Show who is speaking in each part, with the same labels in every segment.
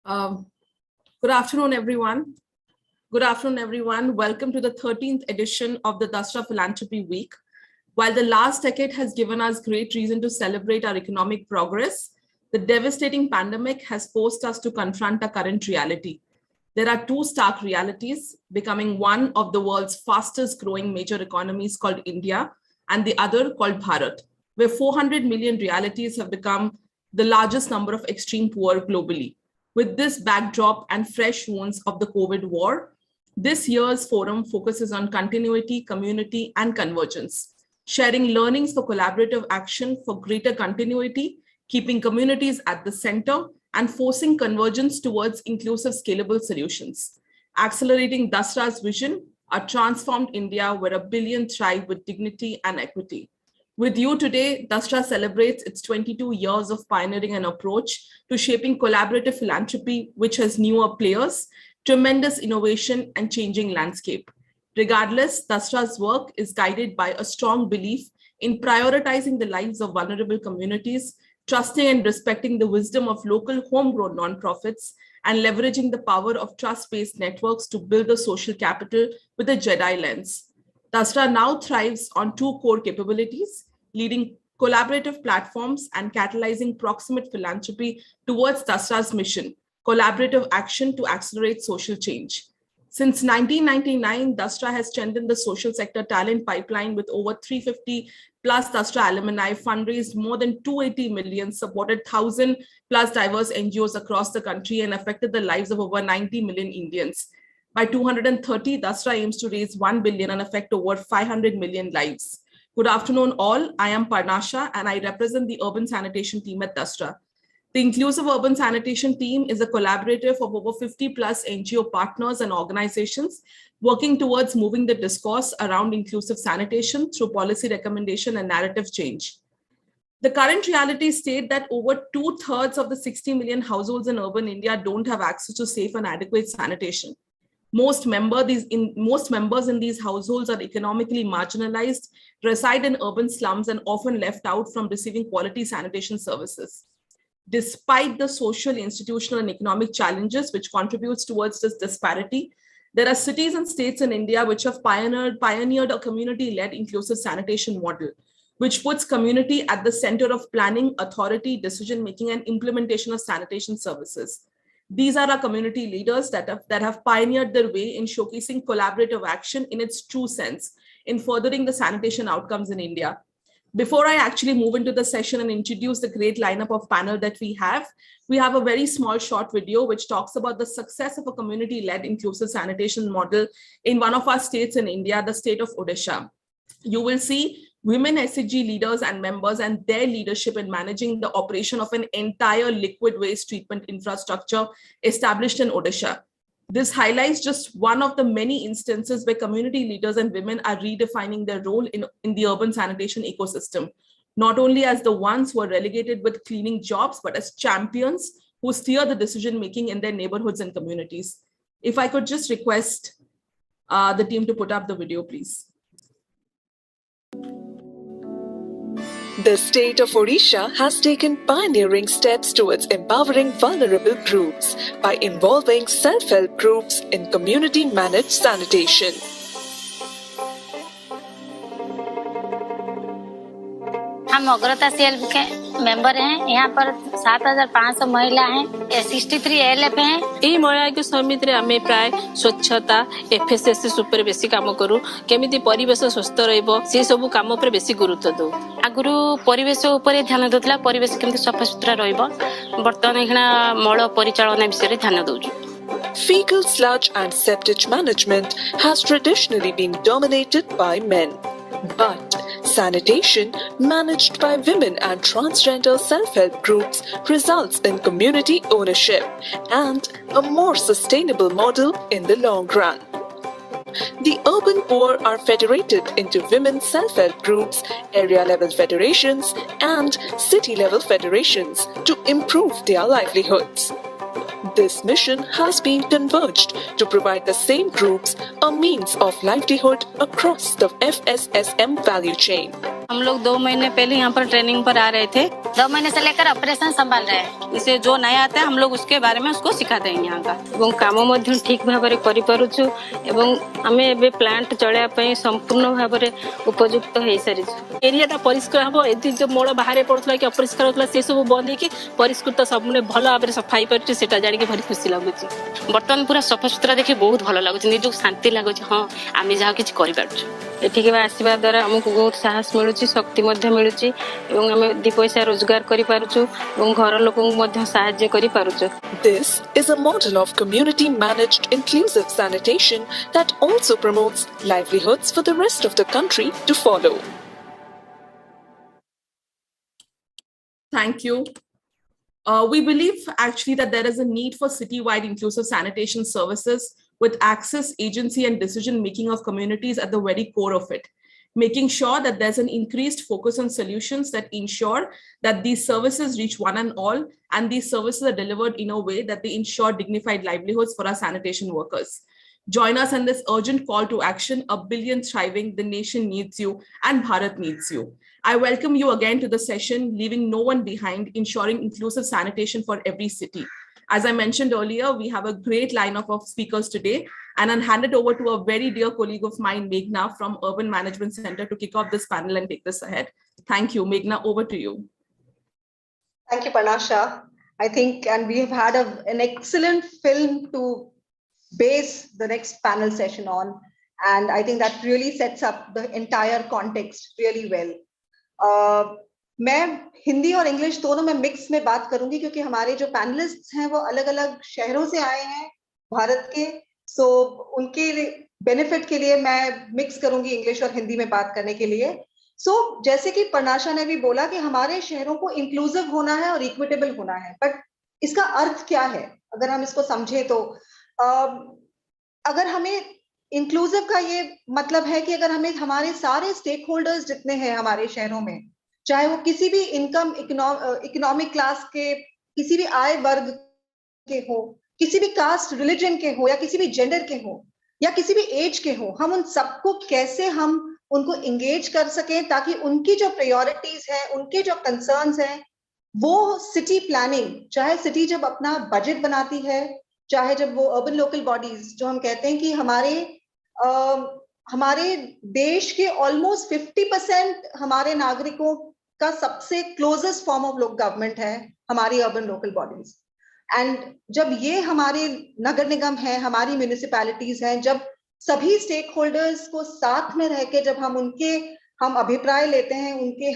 Speaker 1: Um, Good afternoon, everyone. Good afternoon, everyone. Welcome to the 13th edition of the Dasra Philanthropy Week. While the last decade has given us great reason to celebrate our economic progress, the devastating pandemic has forced us to confront our current reality. There are two stark realities, becoming one of the world's fastest growing major economies called India, and the other called Bharat, where 400 million realities have become the largest number of extreme poor globally. With this backdrop and fresh wounds of the COVID war, this year's forum focuses on continuity, community, and convergence, sharing learnings for collaborative action for greater continuity, keeping communities at the center, and forcing convergence towards inclusive, scalable solutions, accelerating Dasra's vision, a transformed India where a billion thrive with dignity and equity. With you today, Dasra celebrates its 22 years of pioneering an approach to shaping collaborative philanthropy, which has newer players, tremendous innovation, and changing landscape. Regardless, Dasra's work is guided by a strong belief in prioritizing the lives of vulnerable communities, trusting and respecting the wisdom of local homegrown nonprofits, and leveraging the power of trust-based networks to build a social capital with a Jedi lens. Dasra now thrives on two core capabilities: leading collaborative platforms and catalyzing proximate philanthropy towards Dasra's mission, collaborative action to accelerate social change. Since 1999, Dasra has strengthened the social sector talent pipeline with over 350 plus Dasra alumni, fundraised more than 280 million, supported 1,000 plus diverse NGOs across the country, and affected the lives of over 90 million Indians. By 230, Dasra aims to raise 1 billion and affect over 500 million lives. Good afternoon, all. I am Parnasha, and I represent the urban sanitation team at Dasra. The Inclusive Urban Sanitation Team is a collaborative of over 50 plus NGO partners and organizations working towards moving the discourse around inclusive sanitation through policy recommendation and narrative change. The current reality state that over 2/3 of the 60 million households in urban India don't have access to safe and adequate sanitation. Most members in these households are economically marginalized, reside in urban slums, and often left out from receiving quality sanitation services. Despite the social, institutional, and economic challenges which contributes towards this disparity, there are cities and states in India which have pioneered a community-led inclusive sanitation model, which puts community at the center of planning, authority, decision-making, and implementation of sanitation services. These are our community leaders that have pioneered their way in showcasing collaborative action in its true sense in furthering the sanitation outcomes in India. Before I actually move into the session and introduce the great lineup of panel that we have a very small short video which talks about the success of a community-led inclusive sanitation model in one of our states in India, the state of Odisha. You will see women SHG leaders and members and their leadership in managing the operation of an entire liquid waste treatment infrastructure established in Odisha. This highlights just one of the many instances where community leaders and women are redefining their role in the urban sanitation ecosystem, not only as the ones who are relegated with cleaning jobs, but as champions who steer the decision-making in their neighborhoods and communities. If I could just request the team to put up the video, please.
Speaker 2: The state of Odisha has taken pioneering steps towards empowering vulnerable groups by involving self-help groups in community-managed sanitation.
Speaker 3: हम अग्रता self के member हैं। यहाँ पर 7,500 महिला हैं, 63 LF हैं।
Speaker 4: এই মহিলা সমিতি আমি প্রায় স্বচ্ছতা এফএসএসএস উপরে বেশি কাম করু, কেমিতি পরিবেশ সুস্থ রহিব সে সবু কাম উপরে বেশি গুরুত্ব দউ।
Speaker 3: আগুরু পরিবেশ উপরে ধ্যান দেউতলা, পরিবেশ কেমতি সফা সুতরা রহিব। বর্তমান এখানে মଳ পরিচালনা বিষୟରେ ধ্যান দেউଛୁ।
Speaker 2: Fecal sludge and septage management has traditionally been dominated by men. But sanitation managed by women and transgender self-help groups results in community ownership and a more sustainable model in the long run. The urban poor are federated into women's self-help groups, area-level federations, and city-level federations to improve their livelihoods. This mission has been converged to provide the same groups a means of livelihood across the FSSM value chain.
Speaker 3: हम लोग 2 महीने पहले यहाँ पर training पर आ रहे थे।
Speaker 5: 2 महीने से लेकर ऑपरेशन संभाल रहे हैं।
Speaker 3: इसे जो नया आता है हम लोग उसके बारे में उसको सिखाते हैं यहाँ का। एवं काम मध्य ठीक भाବରେ କରିପାରୁଛୁ ଏବଂ ଆମେ ଏବେ ପ୍ଲାଣ୍ଟ ଚଳେଇବା ପାଇଁ ସମ୍ପୂର୍ଣ୍ଣ ଭାବରେ ଉପଯୁକ୍ତ ହେଇସାରିଛୁ।
Speaker 4: ଏରିଆଟା ପରିଷ୍କାର ହବ, ଏଠି ଯୋଉ ମଳ ବାହାରେ ପଡୁଥିଲା କି ଅପରିଷ୍କାର ହଉଥିଲା ସେ ସବୁ ବନ୍ଦ ହେଇକି ପରିଷ୍କୃତ ସବୁବେଳେ ଭଲ ଭାବରେ ସଫା ହେଇପାରୁଛି, ସେଟା ଜାଣିକି ଭାରି ଖୁସି ଲାଗୁଛି।
Speaker 3: ବର୍ତ୍ତମାନ ପୁରା ସଫାସୁତୁରା ଦେଖି ବହୁତ ଭଲ ଲାଗୁଛି, ନିଜକୁ ଶାନ୍ତି ଲାଗୁଛି। ହଁ ଆମେ ଯାହା କିଛି କରିପାରୁଛୁ। ଏଠିକି ଆସିବା ଦ୍ୱାରା ଆମକୁ ବହୁତ ସାହସ ମିଳୁଛି, ଶକ୍ତି ମଧ୍ୟ ମିଳୁଛି ଏବଂ ଆମେ 2 ପଇସା ରୋଜଗାର କରିପାରୁଛୁ ଏବଂ ଘର ଲୋକଙ୍କୁ ମଧ୍ୟ ସାହାଯ୍ୟ କରିପାରୁଛୁ।
Speaker 2: This is a model of community-managed inclusive sanitation that also promotes livelihoods for the rest of the country to follow.
Speaker 1: Thank you. We believe actually that there is a need for citywide inclusive sanitation services with access, agency, and decision-making of communities at the very core of it, making sure that there's an increased focus on solutions that ensure that these services reach one and all, and these services are delivered in a way that they ensure dignified livelihoods for our sanitation workers. Join us in this urgent call to action. A billion thriving, the nation needs you, and Bharat needs you. I welcome you again to the session, leaving no one behind, ensuring inclusive sanitation for every city. As I mentioned earlier, we have a great lineup of speakers today, and I'll hand it over to a very dear colleague of mine, Meghna from Urban Management Center, to kick off this panel and take this ahead. Thank you. Meghna, over to you.
Speaker 6: Thank you, Panasha. I think, and we have had an excellent film to base the next panel session on, and I think that really sets up the entire context really well. मैं हिंदी और English दोनों में mix में बात करूंगी क्योंकि हमारे जो पैनलिस्ट्स हैं वो अलग-अलग शहरों से आए हैं भारत के, सो उनके बेनिफिट के लिए मैं मिक्स करूंगी इंग्लिश और हिंदी में बात करने के लिए। सो जैसे कि पनाशा ने भी बोला कि हमारे शहरों को इंक्लूसिव होना है और इक्विटेबल होना है, बट इसका अर्थ क्या है अगर हम इसको समझे तो अगर हमें इंक्लूसिव का ये मतलब है कि अगर हमें हमारे सारे स्टेक होल्डर्स जितने हैं हमारे शहरों में, चाहे वो किसी भी इनकम इकोनॉमिक क्लास के, किसी भी आय वर्ग के हो, किसी भी कास्ट रिलीजन के हो, या किसी भी जेंडर के हो, या किसी भी एज के हो, हम उन सबको कैसे हम उनको एंगेज कर सकें ताकि उनकी जो प्रायोरिटीज हैं, उनके जो कंसर्न्स हैं, वो सिटी प्लानिंग, चाहे सिटी जब अपना बजट बनाती है, चाहे जब वो अर्बन लोकल बॉडीज, जो हम कहते हैं कि हमारे देश के ऑलमोस्ट 50% हमारे नागरिकों का सबसे क्लोजेस्ट फॉर्म ऑफ गवर्नमेंट है हमारी अर्बन लोकल बॉडीज। एंड जब ये हमारे नगर निगम हैं, हमारी म्यूनिसिपैलिटीज हैं, जब सभी स्टेक होल्डर्स को साथ में रह के जब हम अभिप्राय लेते हैं, उनके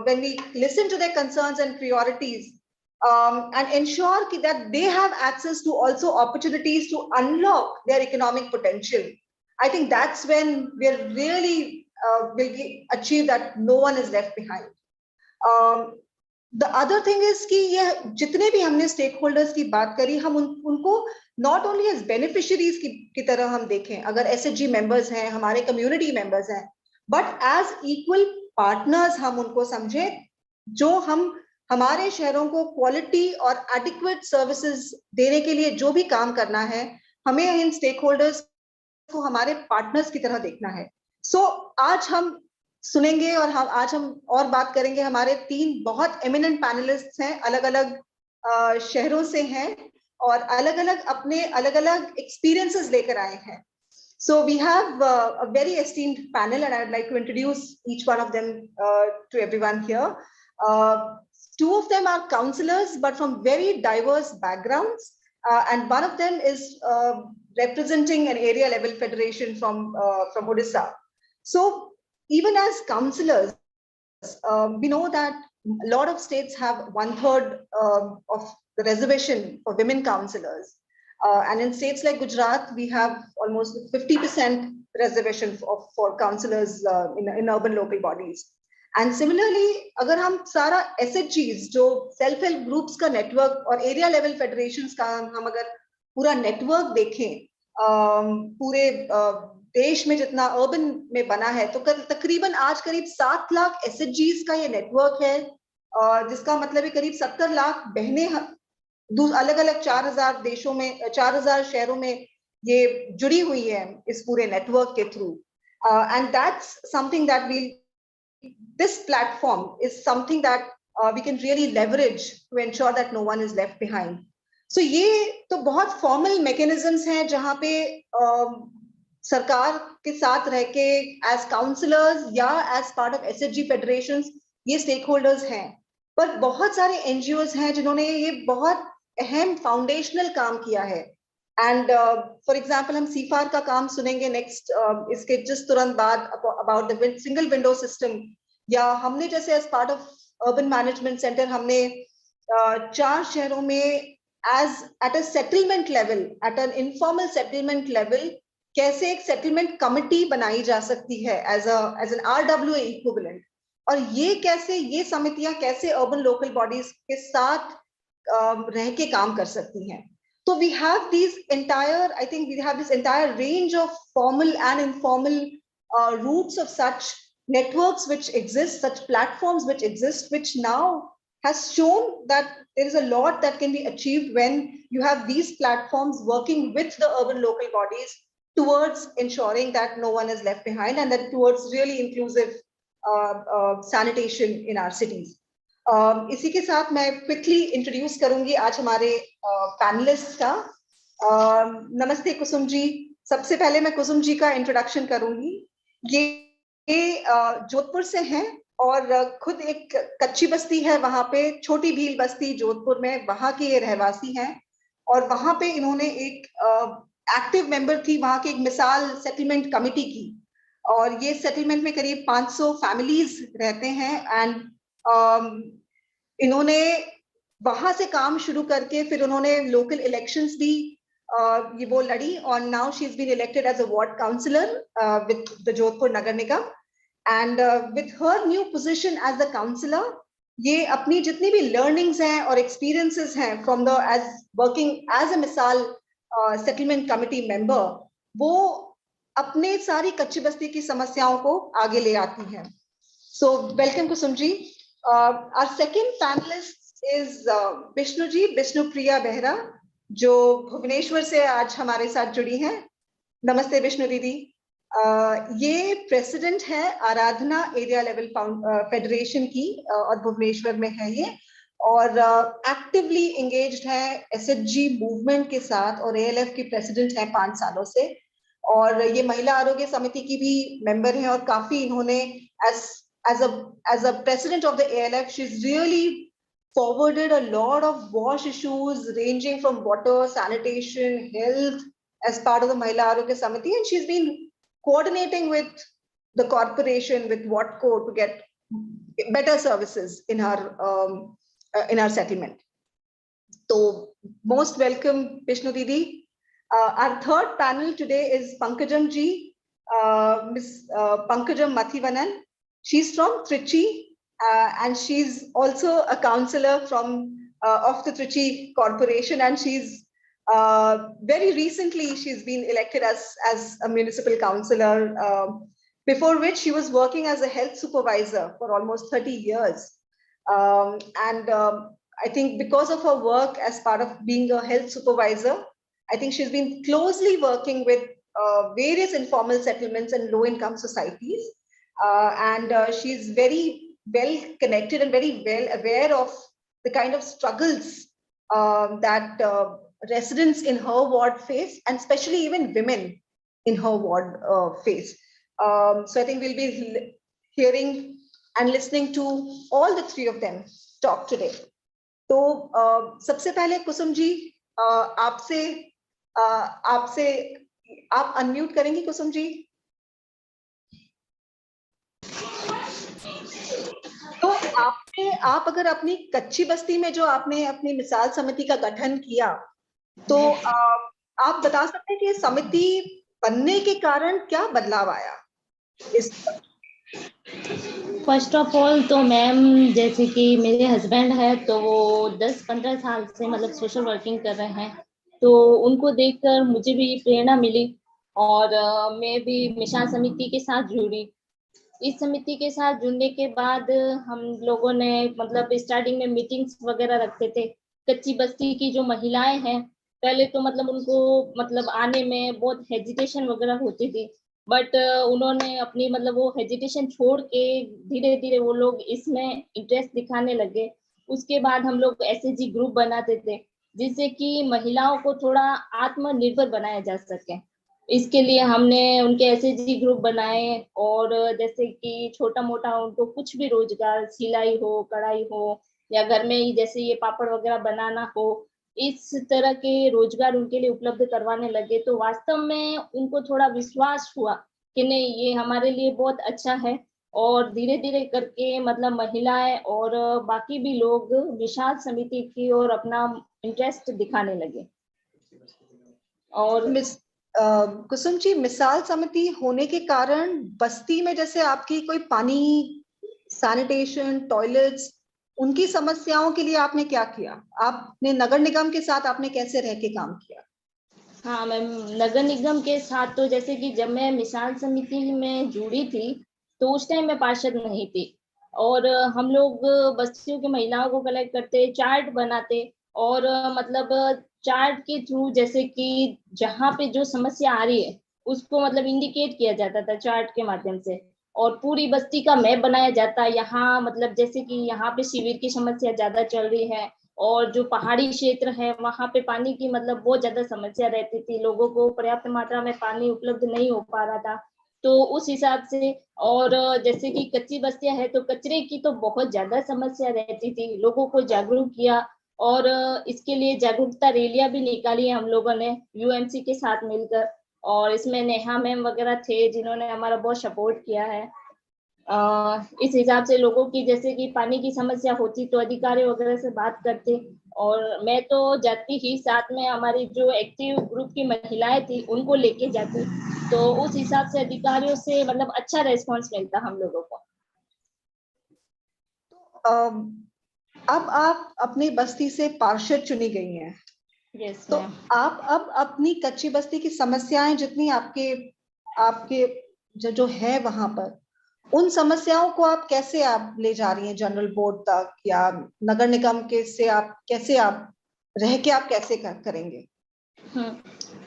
Speaker 6: when we listen to their concerns and priorities, and ensure that they have access to also opportunities to unlock their economic potential, I think that's when we're really will achieve that no one is left behind. The other thing is कि ये जितने भी हमने stakeholders की बात करी, हम उनको not only as beneficiaries की तरह हम देखें, अगर SHG members हैं, हमारे community members हैं, but as equal partners हम उनको समझें, जो हमारे शहरों को क्वालिटी और एडिक्वेट सर्विसेज देने के लिए जो भी काम करना है, हमें इन स्टेक होल्डर्स को हमारे पार्टनर्स की तरह देखना है। सो आज हम सुनेंगे और आज हम और बात करेंगे। हमारे 3 बहुत एमिनेंट पैनलिस्ट्स हैं, अलग-अलग शहरों से हैं और अलग-अलग अपने अलग-अलग एक्सपीरियंसेस लेकर आए हैं। So we have a very esteemed panel, and I would like to introduce each one of them to everyone here. 2 of them are councillors, but from very diverse backgrounds, and one of them is representing an area level federation from Odisha. So even as councillors, we know that a lot of states have 1/3 of the reservation for women councillors, and in states like Gujarat, we have almost 50% reservation for councillors in urban local bodies. And similarly, अगर हम सारा SHGs जो self help groups का network और area level federations का हम अगर पूरा नेटवर्क देखें, पूरे देश में जितना अर्बन में बना है, तो तकरीबन आज करीब 7 लाख SHGs का ये नेटवर्क है, जिसका मतलब है करीब 70 लाख बहनें अलग-अलग 4000 देशों में, 4000 शहरों में ये जुड़ी हुई है इस पूरे नेटवर्क के through. And that's something that we'll this platform is something that we can really leverage to ensure that no one is left behind. So ये तो बहुत formal mechanisms हैं जहाँ पे सरकार के साथ रह के as counselors या as part of SHG federations ये stakeholders हैं, पर बहुत सारे NGOs हैं जिन्होंने ये बहुत अहम foundational काम किया है. And for example, हम CFAR का काम सुनेंगे next इसके जिस तुरंत बाद about the single window system, या हमने जैसे as part of urban management center हमने 4 शहरों में as at a settlement level, at an informal settlement level, कैसे एक settlement committee बनाई जा सकती है as an RWA equivalent, और ये कैसे ये समितियां कैसे urban local bodies के साथ रह के काम कर सकती हैं. So we have these entire, I think we have this entire range of formal and informal routes of such networks which exist, such platforms which exist, which now has shown that there is a lot that can be achieved when you have these platforms working with the urban local bodies towards ensuring that no one is left behind and that towards really inclusive sanitation in our cities. इसी के साथ मैं quickly introduce करूंगी आज हमारे panelists का. नमस्ते कुसुम जी. सबसे पहले मैं कुसुम जी का introduction करूंगी. ये जोधपुर से हैं और खुद एक कच्ची बस्ती है वहां पे, छोटी भील बस्ती जोधपुर में, वहां के ये रहवासी हैं और वहां पे इन्होंने एक एक्टिव मेंबर थी वहां की एक मिसाल सेटलमेंट कमिटी की, और ये सेटलमेंट में करीब 500 फैमिलीज रहते हैं. एंड इन्होंने वहां से काम शुरू करके फिर उन्होंने लोकल इलेक्शंस भी ये वो लड़ी, और now she is been elected as a ward councillor with the Jodhpur Nagar Nigam. And with her new position as the councillor, ये अपनी जितनी भी लर्निंग्स हैं और एक्सपीरियंसेस हैं from the age working as a मिसाल सेटलमेंट कमिटी मेंबर, वो अपने सारी कच्ची बस्ती की समस्याओं को आगे ले आती हैं. So welcome Kusum ji. Our second panelist is Vishnu ji, Vishnu Priya Behera, जो भुवनेश्वर से आज हमारे साथ जुड़ी हैं. नमस्ते विष्णु दीदी. ये प्रेसिडेंट है आराधना एरिया लेवल फेडरेशन की और भुवनेश्वर में है ये, और एक्टिवली एंगेज्ड है एसएचजी मूवमेंट के साथ और एएलएफ की प्रेसिडेंट है 5 सालों से, और ये महिला आरोग्य समिति की भी मेंबर है, और काफी इन्होंने as a president of the ALF, she's really forwarded a lot of WASH issues ranging from water, sanitation, health as part of the Mahila Arogya Samiti, and she's been coordinating with the corporation, with WATCO, to get better services in our settlement. So most welcome, Vishnu Didi. Our third panel today is Pankajam ji, Miss Pankajam Mathivanan. She's from Trichy, and she's also a councillor from of the Trichy Corporation, and she's very recently she's been elected as a municipal councillor. Before which she was working as a health supervisor for almost 30 years, and I think because of her work as part of being a health supervisor, I think she's been closely working with various informal settlements and low-income societies. And she's very well connected and very well aware of the kind of struggles that residents in her ward face, and especially even women in her ward face. So I think we'll be hearing and listening to all the three of them talk today. तो सबसे पहले कुसुम जी, आप unmute करेंगी कुसुम जी? तो आप अगर अपनी कच्ची बस्ती में जो आपने अपनी मिसाल समिति का गठन किया, तो आप बता सकते हैं कि समिति बनने के कारण क्या बदलाव आया?
Speaker 7: फर्स्ट ऑफ ऑल तो मैम, जैसे कि मेरे हस्बैंड है तो वो 10-15 साल से मतलब सोशल वर्किंग कर रहे हैं, तो उनको देखकर मुझे भी प्रेरणा मिली और मैं भी मिसाल समिति के साथ जुड़ी. इस समिति के साथ जुड़ने के बाद हम लोगों ने मतलब स्टार्टिंग में मीटिंग्स वगैरह रखते थे. कच्ची बस्ती की जो महिलाएं हैं, पहले तो मतलब उनको मतलब आने में बहुत हेजिटेशन वगैरह होती थी, बट उन्होंने अपनी मतलब वो हेजिटेशन छोड़ के धीरे धीरे वो लोग इसमें इंटरेस्ट दिखाने लगे। उसके बाद हम लोग एसएचजी ग्रुप बनाते थे जिससे कि महिलाओं को थोड़ा आत्मनिर्भर बनाया जा सके। इसके लिए हमने उनके एसएचजी ग्रुप बनाए और जैसे कि छोटा मोटा उनको कुछ भी रोजगार, सिलाई हो, कढ़ाई हो या घर में ही जैसे ये पापड़ वगैरह बनाना हो, इस तरह के रोजगार उनके लिए उपलब्ध करवाने लगे। तो वास्तव में उनको थोड़ा विश्वास हुआ कि नहीं ये हमारे लिए बहुत अच्छा है और धीरे धीरे करके मतलब महिलाएं और बाकी भी लोग विशाल समिति की ओर अपना इंटरेस्ट दिखाने लगे। और
Speaker 6: कुसुम जी, मिसाल समिति होने के कारण बस्ती में जैसे आपकी कोई पानी, सैनिटेशन, टॉयलेट्स, उनकी समस्याओं के लिए आपने क्या किया? आपने नगर निगम के साथ आपने कैसे रह के काम किया?
Speaker 7: हाँ मैम, नगर निगम के साथ तो जैसे कि जब मैं मिसाल समिति में जुड़ी थी तो उस टाइम मैं पार्षद नहीं थी और हम लोग बस्तियों की महिलाओं को कलेक्ट करते, चार्ट बनाते और मतलब चार्ट के थ्रू जैसे कि जहाँ पे जो समस्या आ रही है उसको मतलब इंडिकेट किया जाता था चार्ट के माध्यम से और पूरी बस्ती का मैप बनाया जाता। यहाँ मतलब जैसे कि यहाँ पे शिविर की समस्या ज्यादा चल रही है और जो पहाड़ी क्षेत्र है वहां पे पानी की मतलब बहुत ज्यादा समस्या रहती थी, लोगों को पर्याप्त मात्रा में पानी उपलब्ध नहीं हो पा रहा था। तो उस हिसाब से और जैसे कि कच्ची बस्तियां है तो कचरे की तो बहुत ज्यादा समस्या रहती थी, लोगों को जागरूक किया और इसके लिए जागरूकता रैलियां भी निकाली हम लोगों ने यूएमसी के साथ मिलकर और इसमें नेहा मैम वगैरह थे जिन्होंने हमारा बहुत सपोर्ट किया है। इस हिसाब से लोगों की जैसे कि पानी की समस्या होती तो अधिकारी वगैरह से बात करते और मैं तो जाती ही साथ में हमारी जो एक्टिव ग्रुप की महिलाएं थी उनको लेके जाती, तो उस हिसाब से अधिकारियों से मतलब अच्छा रेस्पॉन्स मिलता हम लोगों को।
Speaker 6: अब आप अपनी बस्ती से पार्षद चुनी गई हैं।
Speaker 7: यस
Speaker 6: तो
Speaker 7: मैम।
Speaker 6: आप अब अपनी कच्ची बस्ती की समस्याएं जितनी आपके आपके जो है वहां पर, उन समस्याओं को आप कैसे आप ले जा रही हैं जनरल बोर्ड तक या नगर निगम के से आप कैसे आप रह के आप कैसे करेंगे?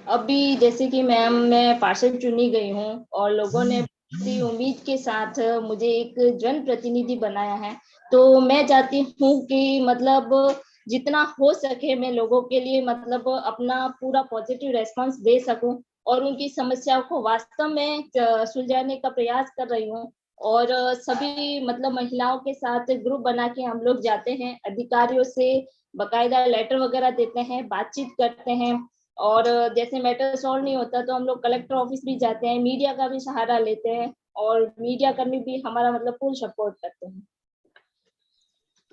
Speaker 7: अभी जैसे कि मैम मैं पार्षद चुनी गई हूँ और लोगों ने बड़ी उम्मीद के साथ मुझे एक जन प्रतिनिधि बनाया है, तो मैं चाहती हूँ कि मतलब जितना हो सके मैं लोगों के लिए मतलब अपना पूरा पॉजिटिव रेस्पॉन्स दे सकूं और उनकी समस्याओं को वास्तव में सुलझाने का प्रयास कर रही हूँ। और सभी मतलब महिलाओं के साथ ग्रुप बना के हम लोग जाते हैं, अधिकारियों से बकायदा लेटर वगैरह देते हैं, बातचीत करते हैं और जैसे मैटर सॉल्व नहीं होता तो हम लोग कलेक्टर ऑफिस भी जाते हैं, मीडिया का भी सहारा लेते हैं और मीडिया कर्मी भी हमारा मतलब फुल सपोर्ट करते हैं।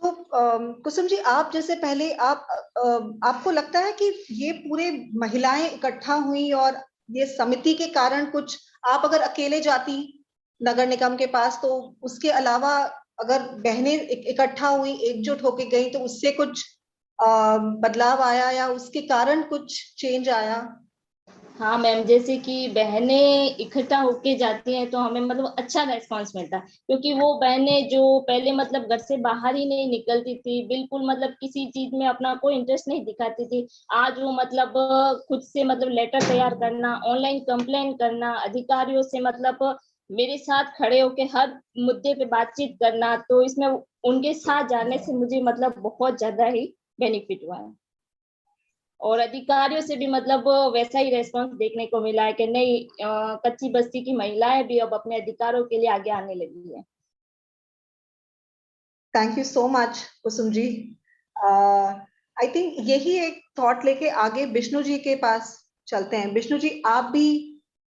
Speaker 6: तो कुसुम जी, आप जैसे पहले आपको लगता है कि ये पूरे महिलाएं इकट्ठा हुई और ये समिति के कारण कुछ, आप अगर अकेले जाती नगर निगम के पास तो उसके अलावा अगर बहनें इकट्ठा हुई, एकजुट होके गई तो उससे कुछ बदलाव आया या उसके कारण कुछ चेंज आया?
Speaker 7: हाँ मैम, जैसे कि बहनें इकट्ठा होके जाती हैं तो हमें मतलब अच्छा रेस्पॉन्स मिलता है क्योंकि वो बहनें जो पहले मतलब घर से बाहर ही नहीं निकलती थी, बिल्कुल मतलब किसी चीज में अपना कोई इंटरेस्ट नहीं दिखाती थी, आज वो मतलब खुद से मतलब लेटर तैयार करना, ऑनलाइन कंप्लेन करना, अधिकारियों से मतलब मेरे साथ खड़े होके हर मुद्दे पे बातचीत करना, तो इसमें उनके साथ जाने से मुझे मतलब बहुत ज्यादा ही बेनिफिट हुआ है और अधिकारियों से भी मतलब वैसा ही रेस्पॉन्स देखने को मिला है कि नहीं कच्ची बस्ती की महिलाएं भी अब अपने अधिकारों के लिए आगे आने लगी है।
Speaker 6: Thank you so much Kusum ji. I think यही एक थॉट लेके आगे विष्णु जी के पास चलते हैं। विष्णु जी, आप भी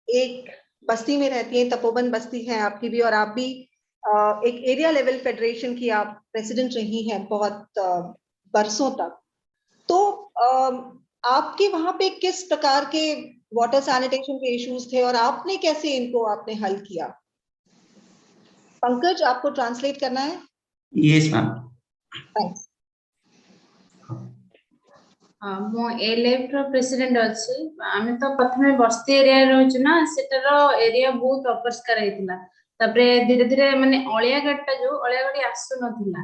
Speaker 6: एक बस्ती में रहती हैं, तपोवन बस्ती है आपकी भी, और आप भी एक एरिया लेवल फेडरेशन की आप प्रेसिडेंट रही हैं बहुत बरसों तक। तो आपके वहां पे किस प्रकार के वाटर सैनिटेशन के इश्यूज थे और आपने कैसे इनको आपने हल किया? पंकज, आपको ट्रांसलेट करना है?
Speaker 8: Yes ma'am.
Speaker 6: थैंक्स।
Speaker 9: मो एलेफ रो प्रेसिडेंट अछि। आमे तो प्रथमे बस्ती एरिया रहछु ना, सेटर एरिया बहुत अपरिष्कार हेतिला। तापरे धीरे धीरे माने अलिया गाडटा जो अलिया गाडी आसु नथिला,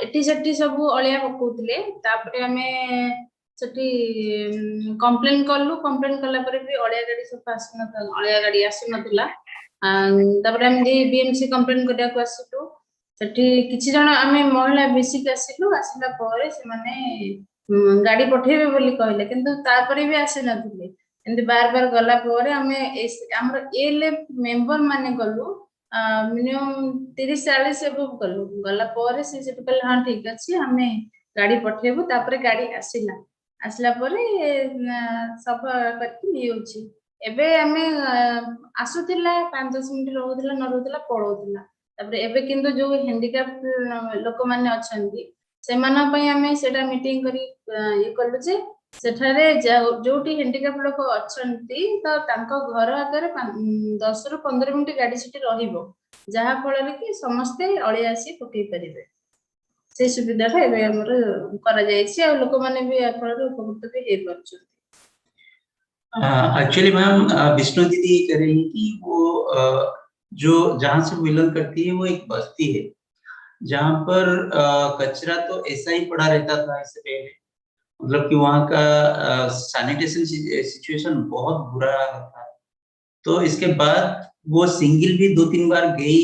Speaker 9: एटी सेटी सब अलिया पकोतले। तापरे आमे ସେଠି କମ୍ପ୍ଲେନ୍ କଲୁ। କମ୍ପ୍ଲେନ୍ କଲା ପରେ ବି ଅଳିଆ ଗାଡି ସଫା ଆସିନଥିଲା, ଅଳିଆ ଗାଡି ଆସିନଥିଲା। ତାପରେ ଏମିତି ବିଏମସି କମ୍ପ୍ଲେନ୍ କରିବାକୁ ଆସିଲୁ। ସେଠି କିଛି ଜଣ ଆମେ ମହିଳା ମିଶିକି ଆସିଲୁ। ଆସିଲା ପରେ ସେମାନେ ଗାଡି ପଠେଇବେ ବୋଲି କହିଲେ, କିନ୍ତୁ ତାପରେ ବି ଆସିନଥିଲେ। ଏମିତି ବାର ବାର ଗଲା ପରେ ଆମେ ଆମର ଏଏଲଏଫ ମେମ୍ବର ମାନେ ଗଲୁ, ମିନିମମ୍ 30-40 ଏଭବ ଗଲୁ। ଗଲା ପରେ ସେ ସେଠୁ କହିଲେ ହଁ ଠିକ ଅଛି ଆମେ ଗାଡି ପଠେଇବୁ। ତାପରେ ଗାଡି ଆସିଲା ପରେ ସଫା କରିକି ନେଇଯାଉଛି। ଏବେ ଆମେ ଆସୁଥିଲା 5-10 ମିନିଟ୍ ରହୁଥିଲା, ନ ରହୁଥିଲା ପଳଉଥିଲା। ତାପରେ ଏବେ କିନ୍ତୁ ଯୋଉ ହ୍ୟାଣ୍ଡିକ୍ୟାପ୍ଟ ଲୋକମାନେ ଅଛନ୍ତି ସେମାନଙ୍କ ପାଇଁ ଆମେ ସେଟା ମିଟିଂ କରି ଇଏ କଲୁ ଯେ ସେଠାରେ ଯୋଉଠି ହ୍ୟାଣ୍ଡିକ୍ୟାପ୍ଟ ଲୋକ ଅଛନ୍ତି ତ ତାଙ୍କ ଘର ଆଗରେ 10ରୁ 15 ମିନିଟ୍ ଗାଡି ସେଠି ରହିବ, ଯାହା ଫଳରେ କି ସମସ୍ତେ ଅଳିଆ ଆସି ପକେଇ ପାରିବେ। ସେ ସୁବିଧାଟା ଏବେ ଆମର କରାଯାଇଛି, ଆଉ ଲୋକମାନେ ବି ୟା ଫଳରେ ଉପକୃତ ବି ହେଇପାରୁଛନ୍ତି।
Speaker 8: एक्चुअली मैम विष्णु दीदी कह रही कि वो जो जहाँ से बिलोंग करती है वो एक बस्ती है जहाँ पर कचरा तो ऐसा ही पड़ा रहता था इससे पहले, मतलब कि वहाँ का सैनिटेशन सिचुएशन बहुत बुरा था। तो इसके बाद वो सिंगल भी 2-3 बार गई,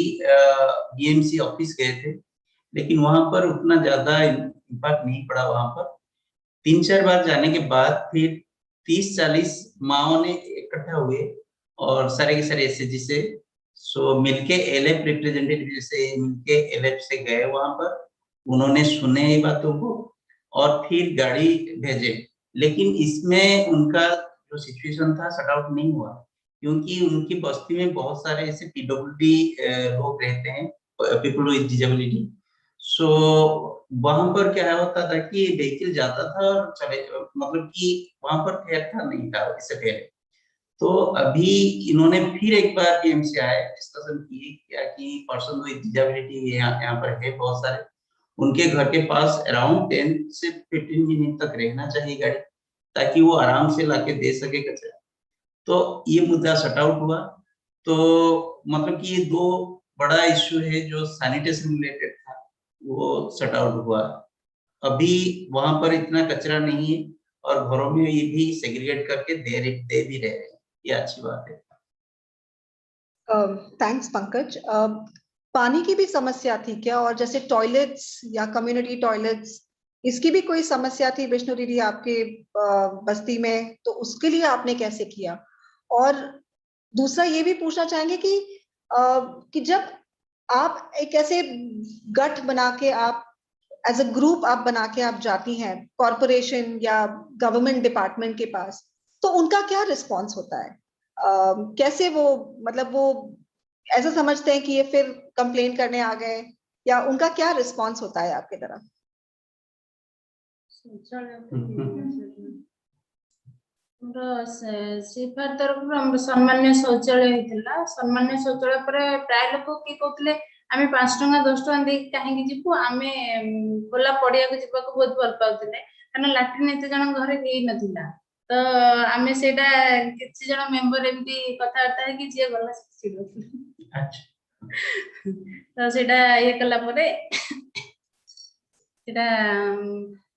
Speaker 8: बीएमसी ऑफिस गए थे, लेकिन वहां पर उतना ज्यादा इम्पैक्ट नहीं पड़ा। वहां पर 3-4 बार जाने के बाद फिर 30-40 माओ ने इकट्ठा हुए और सारे के सारे एसएचजी से मिलके एलएफ रिप्रेजेंटेटिव से मिलके एलएफ से गए वहां पर। उन्होंने सुने ये बातों को और फिर गाड़ी भेजे, लेकिन इसमें उनका जो सिचुएशन था सॉर्ट आउट नहीं हुआ, क्योंकि उनकी बस्ती में बहुत सारे ऐसे पीडब्ल्यूडी लोग रहते हैं, पीपल विद डिसेबिलिटी। सो वहां पर क्या होता था कि व्हीकल जाता था और चले, मतलब कि वहां पर खैर था नहीं था इससे पहले। तो अभी इन्होंने फिर एक बार एमसी आए, डिस्कशन किए क्या कि पर्सन विद डिसेबिलिटी यहाँ पर है बहुत सारे, उनके घर के पास अराउंड 10 से 15 मिनट तक रहना चाहिए गाड़ी, ताकि वो आराम से लाके दे सके कचरा। तो ये मुद्दा सॉर्ट आउट हुआ। तो मतलब कि ये 2 बड़ा इश्यू है जो सैनिटेशन रिलेटेड था, वो सॉर्ट आउट हुआ। अभी वहां पर इतना कचरा नहीं है और घरों में ये भी सेग्रीगेट करके दे भी रहे हैं, ये अच्छी बात है।
Speaker 6: थैंक्स पंकज। पानी की भी समस्या थी क्या? और जैसे टॉयलेट्स या कम्युनिटी टॉयलेट्स, इसकी भी कोई समस्या थी विष्णु दीदी आपके बस्ती में? तो उसके लिए आपने कैसे किया? और दूसरा ये भी पूछना चाहेंगे कि जब आप एक ऐसे गठ बना के, आप एज अ ग्रुप आप बना के आप जाती हैं कॉरपोरेशन या गवर्नमेंट डिपार्टमेंट के पास, तो उनका क्या रिस्पॉन्स होता है? कैसे वो, मतलब वो ऐसा समझते हैं कि ये फिर कंप्लेन करने आ गए, या उनका क्या रिस्पॉन्स होता है आपकी तरफ?
Speaker 9: सिफार तरफ सम्मान्य शौचालय होता। सम्मान्य शौचालय पर प्राय लोक किए कहते आम 5 टंका 10 टंका दे कहीं जीवु, आम खोला पड़िया को जीवा बहुत भल पाते, कारण लाट्रिन एत जन घर ही नाला। तो आम से किसी जन मेम्बर एमती कथबार्ता है कि जी गला तो सेटा ये कला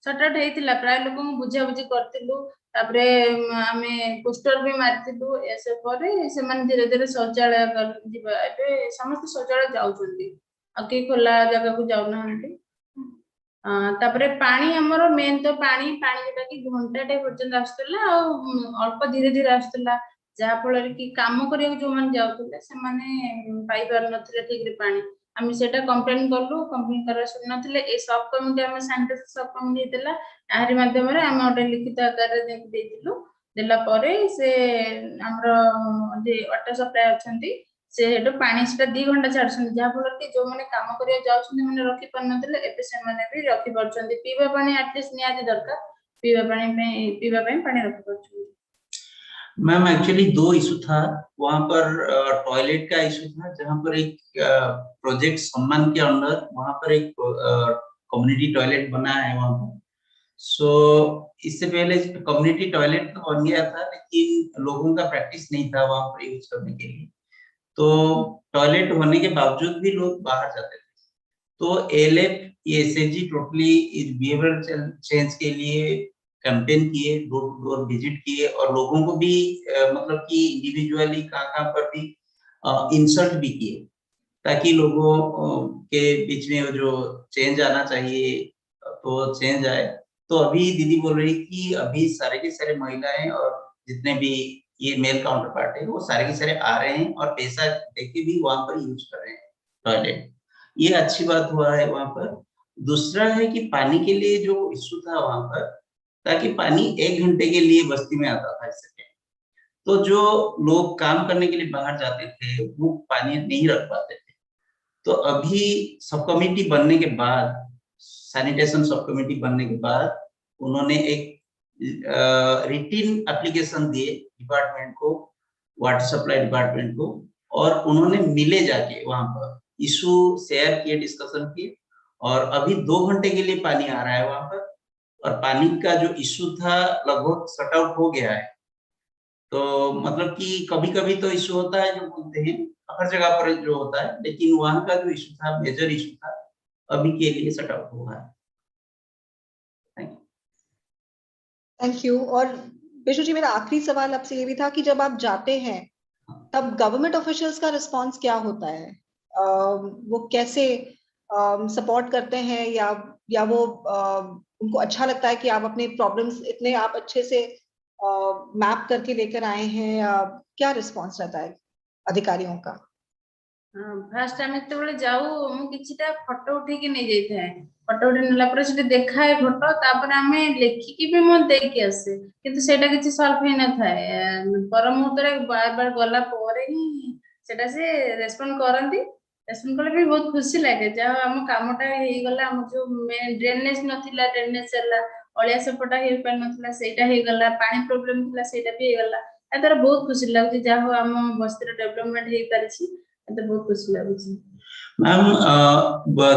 Speaker 9: सर्ट आउट होता। प्राय लोक बुझा बुझी करूँ, आमे पोस्टर भी मारिलु। ऐसे धीरे धीरे शौचालय समस्त शौचालय जाऊँगी, कि खोला जगह को जाऊना। पानी हमर मेन तो पानी जोटा कि घंटाटे पर्यंत आसला, अल्प धीरे धीरे आसला, जहाँ फल कि काम करिया जो मैंने जाऊले से पाई पार नथिले ठीक रे पानी। आम सेटा कंप्लेन कलु, कंप्लेन कर सुन नथिले। ए सब कमिटी आम सैनिटेशन सब कमिटी हेतला, यारी माध्यम रे आम ओटे लिखित आकार रे देइतिलु। देला परे से हमर जे वाटर सप्लाई अछंती से हेटो पानी सेटा 2 घंटा छाडछन, जहाँ फल कि जो माने काम करिया जाउछन माने रखि पर नथिले, एबे से माने भी रखि परछंती। पीवा पानी एटलीस्ट नियादी दरकार, पीवा पानी रखि परछंती।
Speaker 8: मैम एक्चुअली 2 इशू था वहां पर। टॉयलेट का इशू था, जहां पर एक प्रोजेक्ट सम्मान के अंडर वहां पर एक कम्युनिटी टॉयलेट बना है वहां पर। सो इससे पहले कम्युनिटी टॉयलेट तो बन गया था, लेकिन लोगों का प्रैक्टिस नहीं था वहां पर यूज करने के लिए। तो टॉयलेट होने के बावजूद भी लोग बाहर जाते थे। तो एलएफ एसएचजी टोटली इस बिहेवियर चेंज के लिए कैंपेन किए, डोर टू डोर विजिट किए और लोगों को भी मतलब कि इंडिविजुअली कहाँ पर भी इंसल्ट भी किए, ताकि लोगों के बीच में जो चेंज आना चाहिए तो चेंज आए। तो अभी दीदी बोल रही कि अभी सारे के सारे महिलाएं और जितने भी ये मेल काउंटर पार्ट है वो सारे के सारे आ रहे हैं और पैसा देके भी वहां पर यूज कर रहे हैं टॉयलेट। ये अच्छी बात हुआ है वहां पर। दूसरा है कि पानी के लिए जो इश्यू था वहां पर, ताकि पानी 1 घंटे के लिए बस्ती में आता था इससे, तो जो लोग काम करने के लिए बाहर जाते थे वो पानी नहीं रख पाते थे। तो अभी सब कमेटी बनने के बाद, सैनिटेशन सब कमेटी बनने के बाद उन्होंने एक रिटिन एप्लीकेशन दिए डिपार्टमेंट को, वाटर सप्लाई डिपार्टमेंट को, और उन्होंने मिले जाके वहां पर इशू शेयर किए, डिस्कशन किए, और अभी 2 घंटे के लिए पानी आ रहा है वहां पर। और पानी का जो इशू था लगभग सट आउट हो गया है। तो मतलब कि कभी-कभी तो इशू होता है जो बोलते हैं, हर जगह पर जो होता है, लेकिन वहां का जो इशू था, मेजर इशू था, अभी के लिए सट आउट हुआ है।
Speaker 6: Thank you. और विष्णु जी, मेरा आखिरी सवाल आपसे ये भी था कि जब आप जाते हैं तब गवर्नमेंट ऑफिशियल्स का रिस्पांस क्या होता है? वो कैसे सपोर्ट करते हैं, या वो उनको अच्छा लगता है कि आप अपने प्रॉब्लम्स इतने आप अच्छे से मैप करके लेकर आए हैं, या क्या रिस्पांस रहता है अधिकारियों का?
Speaker 9: फास्ट आम जो जाऊ मु किछिटा फोटो उठेकी नहीं जाइए, फोटो उठे नेला पर से देखाए फोटो, तापर आमे लेखिकी भी मो देकी आसे, किंतु सेटा किछि सॉल्व होई न थाए। पर मुहूर्त रे बार बार गला परे ही सेटा से रेस्पोंड करंती। रेस्पोंड कले भी बहुत खुशी लागे, जा हम कामटा हेई गला, हम जो मेन ड्रेनेज नथिला, ड्रेनेज चला, अलिया सपटा हेई पार नथिला, सेटा हेई गला, पानी प्रॉब्लम थिला सेटा भी हेई गला। एतर बहुत खुशी लागै, जा हो हम बस्ती रे डेवलपमेंट हेई पारिछि, एतर बहुत खुशी लागै।
Speaker 8: मैम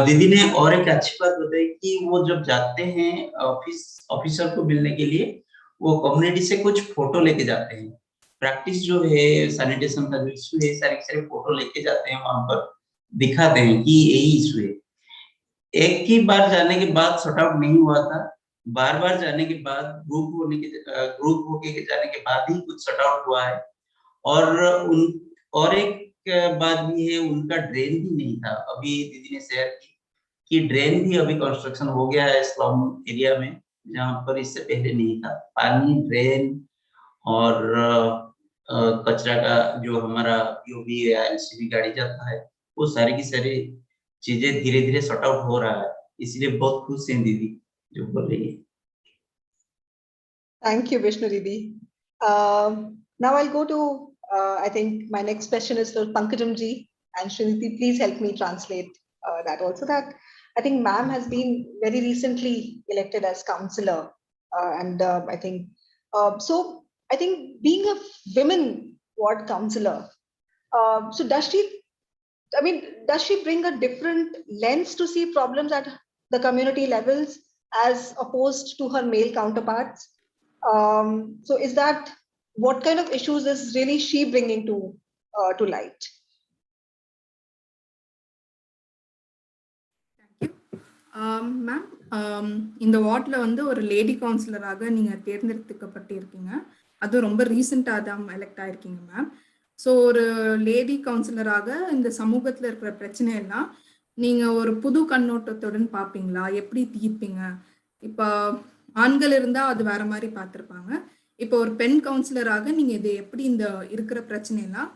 Speaker 8: दीदी ने और एक अच्छी बात बताई कि वो जब जाते हैं ऑफिसर को मिलने के लिए, वो कम्युनिटी से कुछ फोटो लेके जाते हैं। प्रैक्टिस जो है सैनिटेशन का जो इशू है, सारे सारे फोटो लेके जाते हैं वहां पर, दिखाते हैं कि यही इशू है। एक ही बार जाने के बाद सॉर्ट आउट नहीं हुआ था, बार बार जाने के बाद, ग्रुप होके जाने के बाद ही कुछ सॉर्ट आउट हुआ है। और एक बात भी है, उनका ड्रेन भी नहीं था। अभी दीदी ने शेयर की कि ड्रेन भी अभी कंस्ट्रक्शन हो गया है स्लम एरिया में, जहाँ पर इससे पहले नहीं था। पानी, ड्रेन और कचरा का जो हमारा यूबी या एलसीबी गाड़ी जाता है, वो सारी की सारी चीजें धीरे धीरे सॉर्ट आउट हो रहा है। इसलिए बहुत खुश हैं दीदी जो बोल रही है।
Speaker 6: Thank you, Vishnu Didi. Now I'll go to, I think my next question is for Pankajam ji, and Srinidhi, please help me translate that also. That I think ma'am has been very recently elected as councillor, and I think so. I think being a women ward councillor, so does she bring a different lens to see problems at the community levels as opposed to her male counterparts? So is that, what kind of issues is really she bringing to light?
Speaker 1: Ma'am, இந்த வார்டில் வந்து ஒரு lady கவுன்சிலராக நீங்கள் தேர்ந்தெடுக்கப்பட்டிருக்கீங்க. அதுவும் ரொம்ப ரீசெண்டாக தான் elect ஆயிருக்கீங்க ma'am. So ஒரு லேடி கவுன்சிலராக இந்த சமூகத்தில் இருக்கிற பிரச்சனையெல்லாம் நீங்கள் ஒரு புது கண்ணோட்டத்துடன் பார்ப்பீங்களா? எப்படி தீர்ப்பீங்க? இப்போ ஆண்கள் இருந்தால் அது வேற மாதிரி பார்த்துருப்பாங்க. இப்போ ஒரு பெண் கவுன்சிலராக நீங்கள் இது எப்படி இந்த இருக்கிற பிரச்சனையெல்லாம்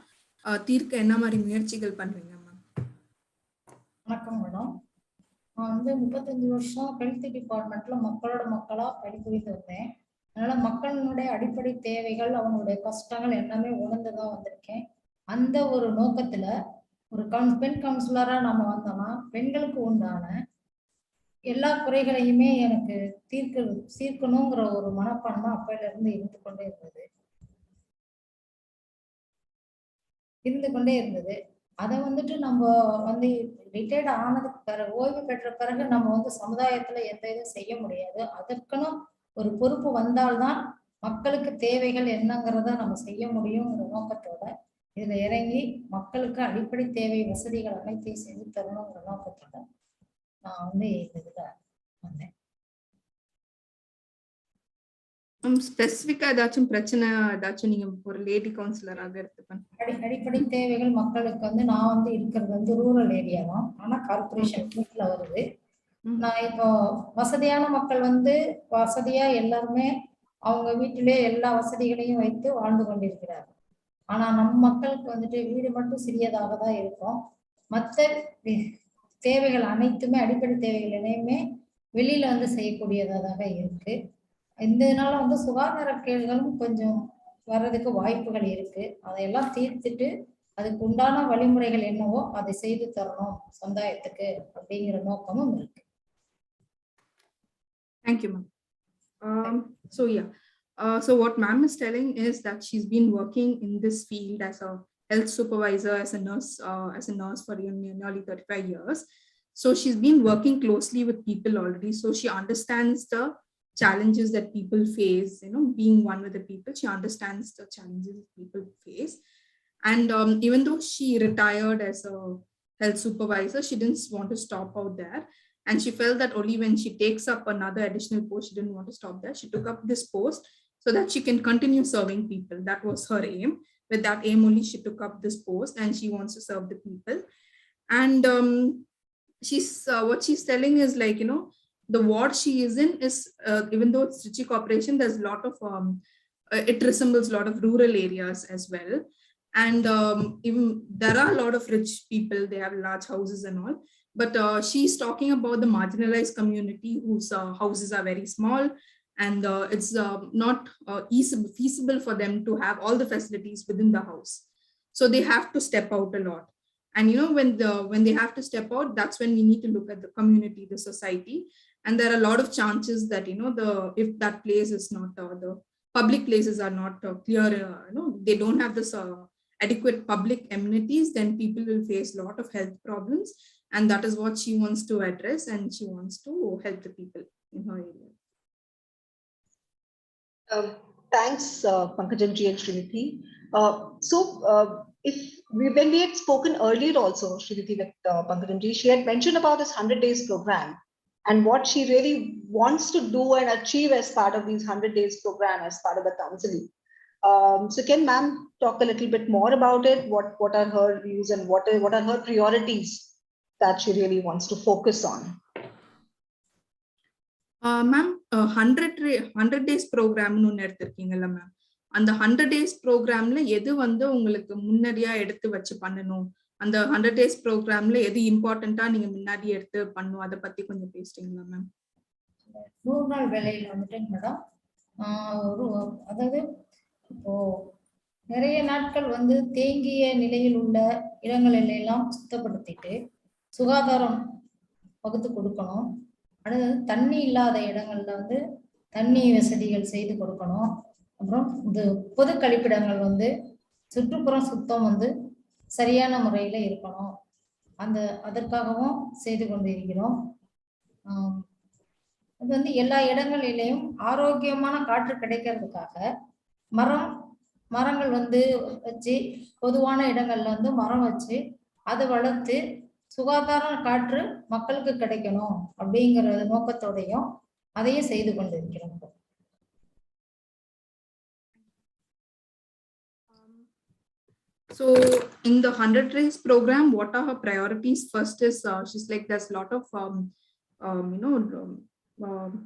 Speaker 1: தீர்க்க என்ன மாதிரி முயற்சிகள் பண்ணுவீங்க மேம்?
Speaker 10: வணக்கம் மேடம். நான் வந்து 35 வருஷம் ஹெல்த் டிபார்ட்மெண்ட்ல மக்களோட மக்களா பணிபுரிந்து வந்தேன். அதனால மக்களினுடைய அடிப்படை தேவைகள், அவங்களுடைய கஷ்டங்கள் எல்லாமே உணர்ந்துதான் வந்திருக்கேன். அந்த ஒரு நோக்கத்துல ஒரு பெண் கவுன்சிலரா நம்ம வந்தோம்னா பெண்களுக்கு உண்டான எல்லா குறைகளையுமே எனக்கு தீர்க்கணுங்கிற ஒரு மனப்பான்மை அப்பையில இருந்து இருந்து கொண்டே இருந்தது. அதை வந்துட்டு நம்ம வந்து ரிட்டையர்ட் ஆனதுக்கு பிறகு, ஓய்வு பெற்ற பிறகு நம்ம வந்து சமுதாயத்துல எந்த இதுவும் செய்ய முடியாது. அதற்குன்னு ஒரு பொறுப்பு வந்தால்தான் மக்களுக்கு தேவைகள் என்னங்கிறத நம்ம செய்ய முடியுங்கிற நோக்கத்தோட இதுல இறங்கி மக்களுக்கு அடிப்படை தேவை வசதிகள் அனைத்தையும் செஞ்சு தரணுங்கிற நோக்கத்தோட நான் வந்து இதுல வந்தேன்.
Speaker 1: ஸ்பெசிஃபிக்கா ஏதாச்சும் பிரச்சனை ஏதாச்சும் நீங்க ஒரு லேடி கவுன்சிலராக எடுத்துப்பேன்.
Speaker 10: அடிப்படை தேவைகள் மக்களுக்கு வந்து நான் வந்து இருக்கிறது வந்து ரூரல் ஏரியா தான், ஆனா கார்பரேஷன் வீட்டில் வருது. நான் இப்போ வசதியான மக்கள் வந்து வசதியா எல்லாருமே அவங்க வீட்டிலே எல்லா வசதிகளையும் வைத்து வாழ்ந்து கொண்டிருக்கிறார். ஆனா நம் மக்களுக்கு வந்துட்டு வீடு மட்டும் சிறியதாக தான் இருக்கும். மற்ற தேவைகள் அனைத்துமே அடிப்படை தேவைகள் எதையுமே வெளியில வந்து செய்யக்கூடியதாக இருக்கு. இதனால வந்து சுகாதார கேடுகளும் கொஞ்சம் வர்றதுக்கு வாய்ப்புகள் இருக்கு. அதையெல்லாம் தீர்த்துட்டு அதுக்கு உண்டான வழிமுறைகள் என்னவோ அதை செய்து தரணும் சமுதாயத்துக்கு அப்படிங்கிற நோக்கமும் இருக்கு.
Speaker 1: Thank you, ma'am. So what ma'am is telling is that she's been working in this field as a health supervisor, as a nurse for nearly 35 years. So she's been working closely with people already. So she understands the challenges that people face, being one with the people, she understands the challenges people face. And even though she retired as a health supervisor, she didn't want to stop out there. And she felt that only when she takes up another additional post, she didn't want to stop there. She took up this post so that she can continue serving people. That was her aim. With that aim only, she took up this post and she wants to serve the people. And what she's telling is like, the ward she is in is, even though it's Trichy Corporation, there's a lot of, it resembles a lot of rural areas as well. And even there are a lot of rich people, they have large houses and all. But she's talking about the marginalized community whose houses are very small, and it's not feasible for them to have all the facilities within the house. So they have to step out a lot. And when they have to step out, that's when we need to look at the community, the society. And there are a lot of chances that if that place is not the public places are not clear, they don't have this adequate public amenities, then people will face a lot of health problems. And that is what she wants to address, and she wants to help the people in her area.
Speaker 6: Thanks, Pankajamji and Srinidhi. When we had spoken earlier also, Srinidhi, with Pankajamji, she had mentioned about this 100 days program and what she really wants to do and achieve as part of these 100 days program as part of the counseling. So can ma'am talk a little bit more about it? What are her views and what are her priorities that she really wants to focus on?
Speaker 1: Ma'am, 100 days program nu எடுத்துக்கிங்கல ma'am. அந்த 100 days programல எது வந்து உங்களுக்கு முன்னடியா எடுத்து வச்சு பண்ணனும், அந்த 100 days programல எது இம்பார்ட்டன்ட்டா நீங்க முன்னாடி எடுத்து பண்ணனும், அத பத்தி கொஞ்சம் பேசுறீங்களா மேம்?
Speaker 10: 100 நாள் வேலையில வந்துட்டு மேடம், அதாவது இப்போ நிறைய நாட்கள் வந்து தேங்கிய நிலையில் உள்ள இடங்களில் எல்லாம் சுத்தப்படுத்திட்டு சுகாதாரம் வகுத்து கொடுக்கணும். அடுத்தது தண்ணி இல்லாத இடங்கள்ல வந்து தண்ணி வசதிகள் செய்து கொடுக்கணும். அப்புறம் இந்த பொது கழிப்பிடங்கள் வந்து சுற்றுப்புறம் சுத்தம் வந்து சரியான முறையில இருக்கணும். அதற்காகவும் செய்து கொண்டிருக்கிறோம். அது வந்து எல்லா இடங்களிலேயும் ஆரோக்கியமான காற்று கிடைக்கிறதுக்காக மரங்கள் வந்து வச்சு, பொதுவான இடங்கள்ல வந்து மரம் வச்சு அதை வளர்த்து சுகாதார காற்று மக்களுக்கு கிடைக்கணும் அப்படிங்கிற நோக்கத்தோடையும் அதையும் செய்து கொண்டிருக்கிறோம்.
Speaker 1: So in the 100 days program, what are her priorities? First is she's like there's a lot of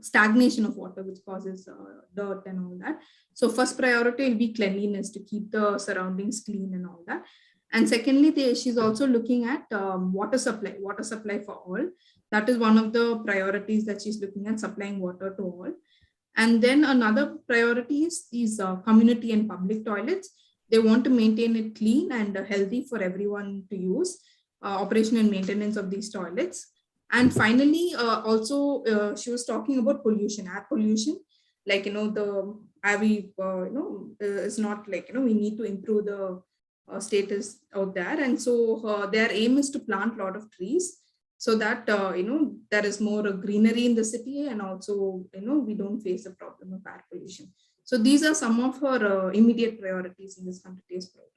Speaker 1: stagnation of water which causes dirt and all that. So first priority will be cleanliness, to keep the surroundings clean and all that. And secondly, she's also looking at water supply for all. That is one of the priorities that she's looking at, supplying water to all. And then another priority is these community and public toilets. They want to maintain it clean and healthy for everyone to use, operation and maintenance of these toilets. And finally, also she was talking about pollution, air pollution. Like, the air is not like, we need to improve the status out there. And so their aim is to plant a lot of trees so that, there is more greenery in the city, and also, we don't face a problem of air pollution. So these are some of her immediate priorities in this 100 days program.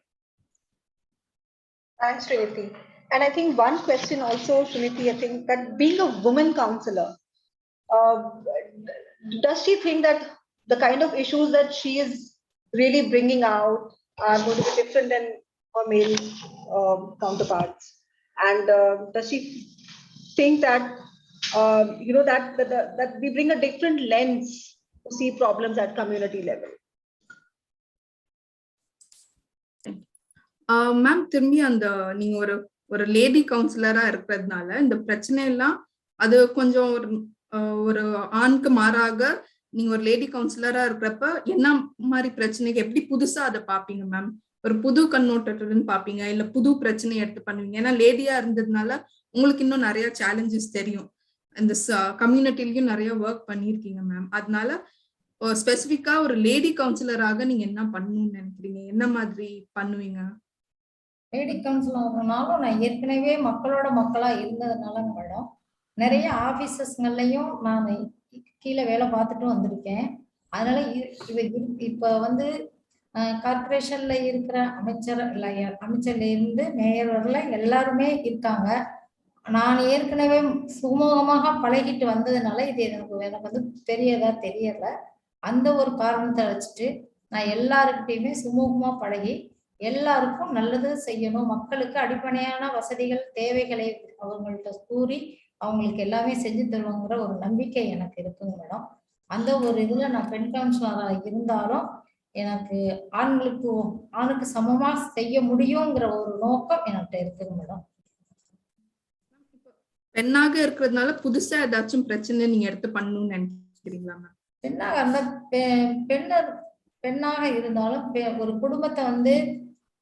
Speaker 6: Thanks, Srinidhi. And I think one question also, Srinidhi, I think that being a woman counselor, does she think that the kind of issues that she is really bringing out are going to be different than her male counterparts? And does she think that that we bring a different lens to see problems at community level?
Speaker 1: Ma'am திரும்பி அந்த நீங்க ஒரு lady கவுன்சிலரா இருக்கிறதுனால இந்த பிரச்சனை எல்லாம் அது கொஞ்சம் ஒரு ஆணுக்கு மாறாக நீங்க ஒரு லேடி கவுன்சிலரா இருக்கிறப்ப என்ன மாதிரி பிரச்சனைக்கு எப்படி புதுசா அதை பாப்பீங்க மேம்? ஒரு புது கண்ணோட்டத்துடன் பாப்பீங்க இல்ல புது பிரச்சனையை எடுத்து பண்ணுவீங்க? ஏன்னா லேடியா இருந்ததுனால உங்களுக்கு இன்னும் நிறைய சேலஞ்சஸ் தெரியும், இந்த கம்யூனிட்டிலயும் நிறைய ஒர்க் பண்ணிருக்கீங்க மேம். அதனால ஸ்பெசிபிக்கா ஒரு லேடி கவுன்சிலராக நீங்க என்ன பண்ணணும்னு நினைக்கிறீங்க? என்ன மாதிரி பண்ணுவீங்க?
Speaker 10: லேடி கவுன்சிலர்னாலும் நான் ஏற்கனவே மக்களோட மக்களா இருந்ததுனால மேடம் நிறைய ஆபீசஸ்கள்லயும் நான் கீழே வேலை பார்த்துட்டு வந்திருக்கேன். அதனால இப்ப வந்து கார்பரேஷன்ல இருக்கிற அமைச்சர்ல இருந்து மேயர் வரல எல்லாருமே இருக்காங்க. நான் ஏற்கனவே சுமூகமாக பழகிட்டு வந்ததுனால இது எனக்கு வந்து பெரியதா தெரியல. அந்த ஒரு காரணத்தை வச்சுட்டு நான் எல்லாருக்கிட்டையுமே சுமூகமா பழகி எல்லாருக்கும் நல்லது செய்யணும், மக்களுக்கு அடிப்படையான வசதிகள் தேவைகளை அவங்கள்ட்ட கூறி அவங்களுக்கு எல்லாமே செஞ்சு தருவாங்கிற ஒரு நம்பிக்கை எனக்கு இருக்குங்க மேடம். அந்த ஒரு இதுல நான் பெண் கவுன்சிலரா இருந்தாலும் எனக்கு ஆணுக்கு சமமா செய்ய முடியுங்கிற ஒரு நோக்கம் என்கிட்ட இருக்குங்க மேடம்.
Speaker 1: பெண்ணாக இருக்கிறதுனால புதுசா ஏதாச்சும் பிரச்சனை நீங்க எடுத்து பண்ணணும்னு நினைக்கிறீங்களா மேம்?
Speaker 10: பெண்ணாக அந்த பெண்ணாக இருந்தாலும் ஒரு குடும்பத்தை வந்து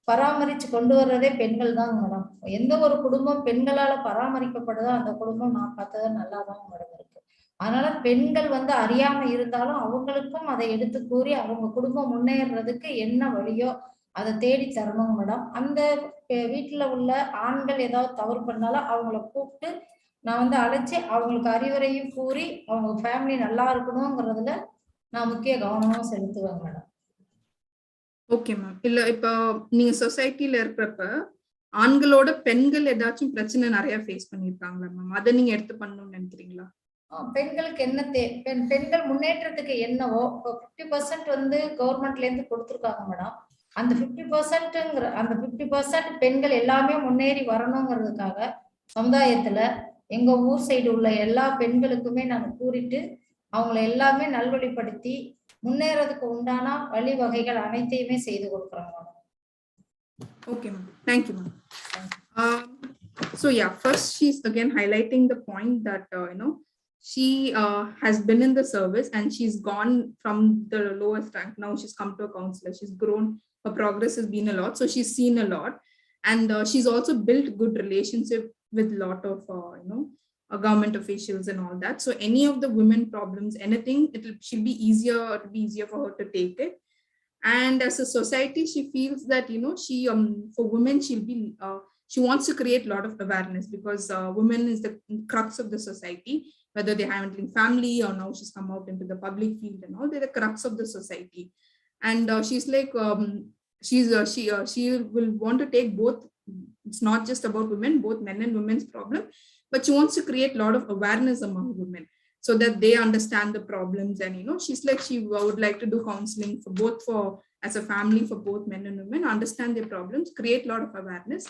Speaker 10: பராமரிச்சு கொண்டு வர்றதே பெண்கள் தான் மேடம். எந்த ஒரு குடும்பம் பெண்களால பராமரிக்கப்படுதோ அந்த குடும்பம் நான் பார்த்தது நல்லாதான் மேடம் இருக்கு. அதனால பெண்கள் வந்து அறியாம இருந்தாலும் அவங்களுக்கும் அதை எடுத்து கூறி அவங்க குடும்பம் முன்னேறதுக்கு என்ன வழியோ அதை தேடி தரணும் மேடம். அந்த வீட்டுல உள்ள ஆண்கள் ஏதாவது தவறு பண்ணாலும் அவங்கள கூப்பிட்டு நான் வந்து அழைச்சி அவங்களுக்கு அறிவுரையும் கூறி அவங்க ஃபேமிலி நல்லா இருக்கணுங்கிறதுல நான் முக்கிய கவனமும் செலுத்துவேன் மேடம்.
Speaker 1: Okay ma'am. இல்ல இப்போ நீங்க சொசைட்டில இருக்கிறப்ப ஆண்களோட பெண்கள் ஏதாச்சும் பிரச்சனை நிறைய ஃபேஸ் பண்ணிருக்காங்களா மேம்? அதை நீங்க எடுத்து பண்ணணும்னு நினைக்கிறீங்களா?
Speaker 10: பெண்களுக்கு என்ன பெண்கள் முன்னேற்றத்துக்கு என்னவோ 50% வந்து கவர்மெண்ட்ல இருந்து கொடுத்துருக்காங்க மேடம். அந்த 50%ங்கிற அந்த 50% பெண்கள் எல்லாமே முன்னேறி வரணுங்கிறதுக்காக சமுதாயத்துல எங்க ஊர் சைடு உள்ள எல்லா பெண்களுக்குமே நாங்க கூறிட்டு அவங்களை எல்லாமே நல்வழிப்படுத்தி முன்னேறதுக்கு உண்டான வழிவகைகள் அனைத்தையுமே செய்து கொடுக்குறாங்க.
Speaker 1: Okay, ma'am. Thank you, ma'am. So yeah, first she's again highlighting the point that she has been in the service and she's gone from the lowest rank. Now she's come to a counselor. She's grown. Her progress has been a lot. So she's seen a lot, and she's also built good relationship with a lot of government officials and all that. So any of the women problems, anything, it'll be easier for her to take it. And as a society, she feels that she for women she wants to create a lot of awareness, because women is the crux of the society, whether they haven't been family or now she's come out into the public field and all. They're the crux of the society, and she's like she will want to take both. It's not just about women, both men and women's problem, but she wants to create a lot of awareness among women so that they understand the problems. And she's like she would like to do counseling for as a family for both men and women, understand their problems, create a lot of awareness,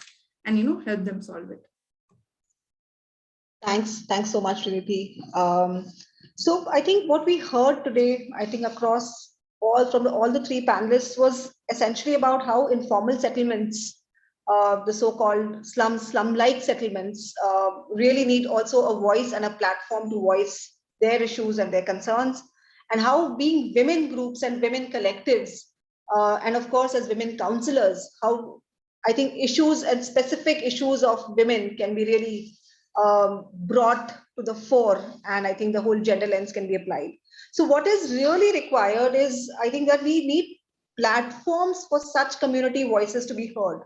Speaker 1: and help them solve it.
Speaker 6: Thanks so much, Riniti. So I think what we heard today, I think across all the three panelists, was essentially about how informal settlements, the so-called slum-like settlements, really need also a voice and a platform to voice their issues and their concerns, and how being women groups and women collectives, and of course as women counselors, how I think issues and specific issues of women can be really brought to the fore, and I think the whole gender lens can be applied. So what is really required is, I think, that we need platforms for such community voices to be heard,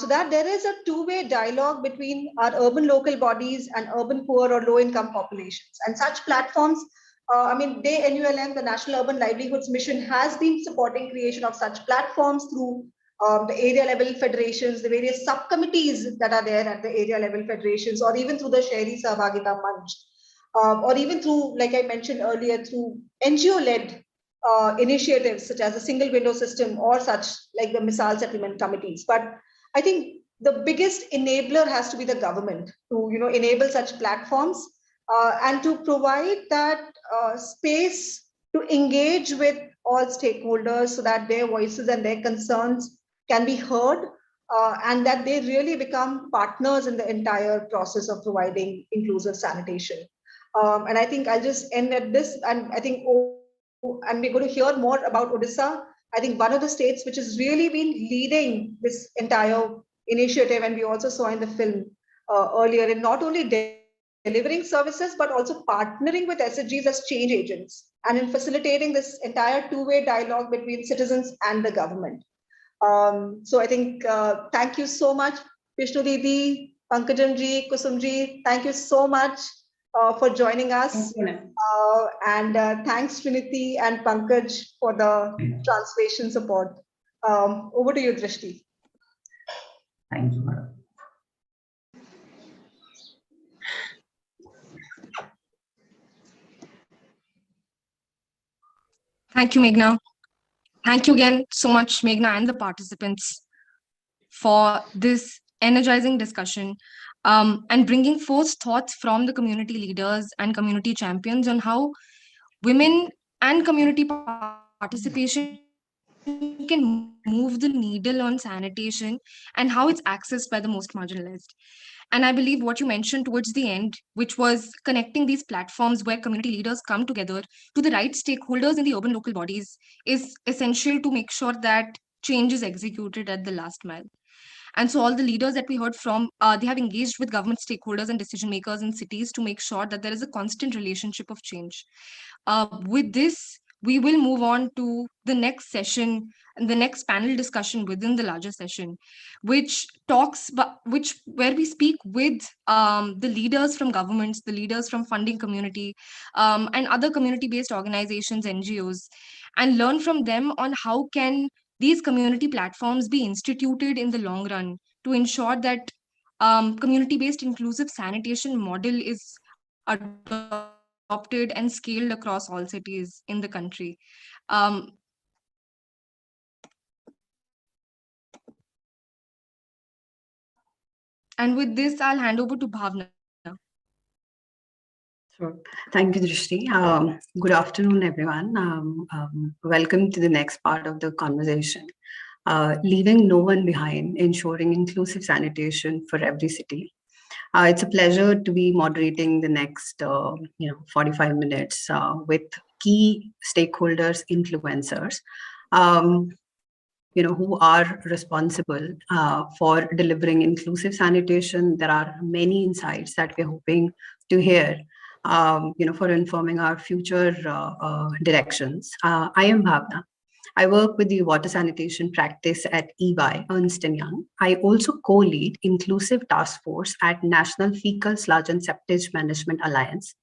Speaker 6: so that there is a two-way dialogue between our urban local bodies and urban poor or low-income populations. And such platforms, NULM, the National Urban Livelihoods Mission, has been supporting creation of such platforms through the area level federations, the various subcommittees that are there at the area level federations, or even through the Shehri Sahbagita Manch, or even through, like I mentioned earlier, through NGO-led initiatives such as a single window system or such like the missile settlement committees. But I think the biggest enabler has to be the government to enable such platforms and to provide that space to engage with all stakeholders so that their voices and their concerns can be heard and that they really become partners in the entire process of providing inclusive sanitation. And I think I'll just end at this. And I think, and we're going to hear more about Odisha. I think one of the states which has really been leading this entire initiative, and we also saw in the film earlier, in not only delivering services, but also partnering with SHGs as change agents and in facilitating this entire two-way dialogue between citizens and the government. So I think, thank you so much, Vishnu Didi, Pankajanji, Kusumji, thank you so much for joining us. And thanks Trinity and Pankaj for the translation support. Over to you, Drishti.
Speaker 8: Thank you, madam.
Speaker 11: Thank you, Meghna. Thank you again so much, Meghna, and the participants for this energizing discussion and bringing forth thoughts from the community leaders and community champions on how women and community participation can move the needle on sanitation and how it's accessed by the most marginalized. And I believe what you mentioned towards the end, which was connecting these platforms where community leaders come together to the right stakeholders in the urban local bodies, is essential to make sure that change is executed at the last mile. And so all the leaders that we heard from, they have engaged with government stakeholders and decision makers in cities to make sure that there is a constant relationship of change. With this, we will move on to the next session and the next panel discussion within the larger session, which talks about where we speak with the leaders from governments, the leaders from funding community, and other community-based organizations, NGOs, and learn from them on how can these community platforms be instituted in the long run to ensure that community-based inclusive sanitation model is adopted and scaled across all cities in the country. And with this, I'll hand over to Bhavna.
Speaker 12: Sure. Thank you, Drishti. Good afternoon, everyone. Welcome to the next part of the conversation. Leaving no one behind, ensuring inclusive sanitation for every city. It's a pleasure to be moderating the next 45 minutes with key stakeholders, influencers, who are responsible for delivering inclusive sanitation. There are many insights that we're hoping to hear, for informing our future directions. I am Bhavna. I work with the water sanitation practice at EY, Ernst & Young. I also co-lead Inclusive Task Force at National Fecal, Sludge and Septage Management Alliance.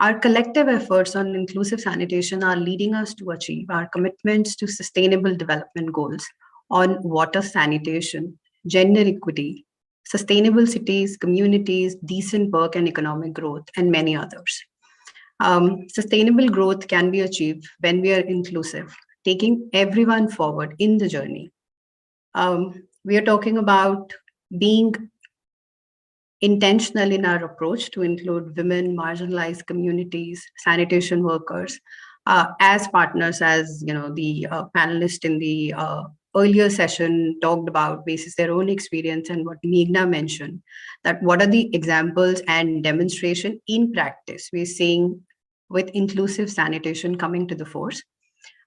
Speaker 12: Our collective efforts on inclusive sanitation are leading us to achieve our commitments to sustainable development goals on water sanitation, gender equity, sustainable cities, communities, decent work and economic growth, and many others. Sustainable growth can be achieved when we are inclusive, taking everyone forward in the journey. We are talking about being intentional in our approach to include women, marginalized communities, sanitation workers as partners, as the panelist in the earlier session talked about basis their own experience, and what Meghna mentioned, that what are the examples and demonstration in practice we're seeing with inclusive sanitation coming to the force.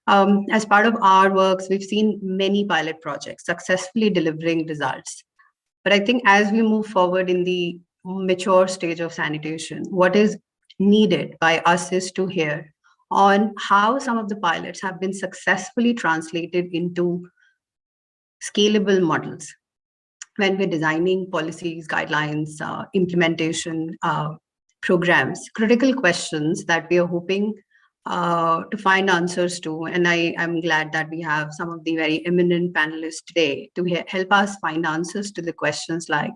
Speaker 12: As part of our works, we've seen many pilot projects successfully delivering results. But I think as we move forward in the mature stage of sanitation, what is needed by us is to hear on how some of the pilots have been successfully translated into scalable models when we're designing policies, guidelines, implementation programs. Critical questions that we are hoping to find answers to, and I'm glad that we have some of the very eminent panelists today to help us find answers to the questions like,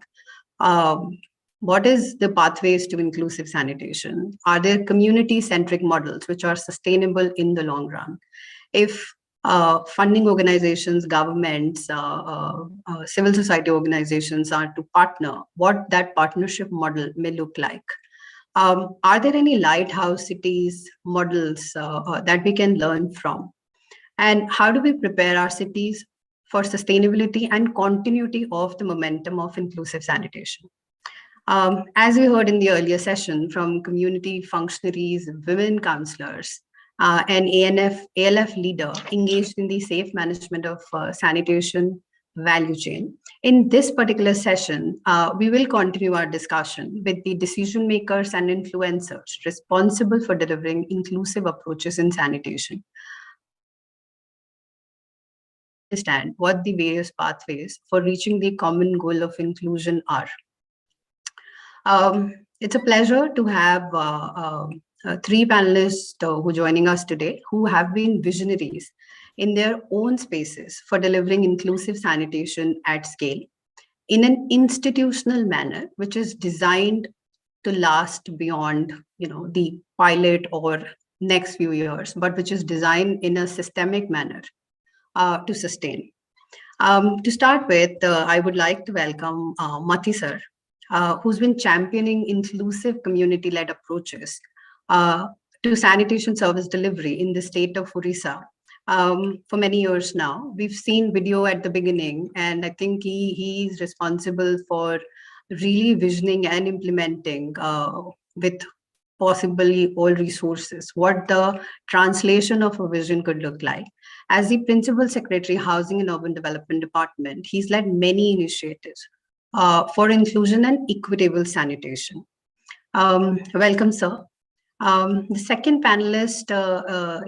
Speaker 12: what is the pathways to inclusive sanitation? Are there community-centric models which are sustainable in the long run? if funding organizations, governments, civil society organizations are to partner, what that partnership model may look like. Are there any lighthouse cities models that we can learn from? And how do we prepare our cities for sustainability and continuity of the momentum of inclusive sanitation? As we heard in the earlier session from community functionaries, women councillors, an ALF leader engaged in the safe management of sanitation value chain. In this particular session, we will continue our discussion with the decision makers and influencers responsible for delivering inclusive approaches in sanitation. Understand what the various pathways for reaching the common goal of inclusion are. It's a pleasure to have three panelists who are joining us today, who have been visionaries in their own spaces for delivering inclusive sanitation at scale in an institutional manner, which is designed to last beyond, the pilot or next few years, but which is designed in a systemic manner to sustain. To start with, I would like to welcome Mati sir, who's been championing inclusive community-led approaches to sanitation service delivery in the state of Orissa for many years now. We've seen video at the beginning, and I think he is responsible for really visioning and implementing with possibly all resources what the translation of a vision could look like. As the Principal Secretary, Housing and Urban Development Department, he's led many initiatives for inclusion and equitable sanitation. Welcome, sir. The second panelist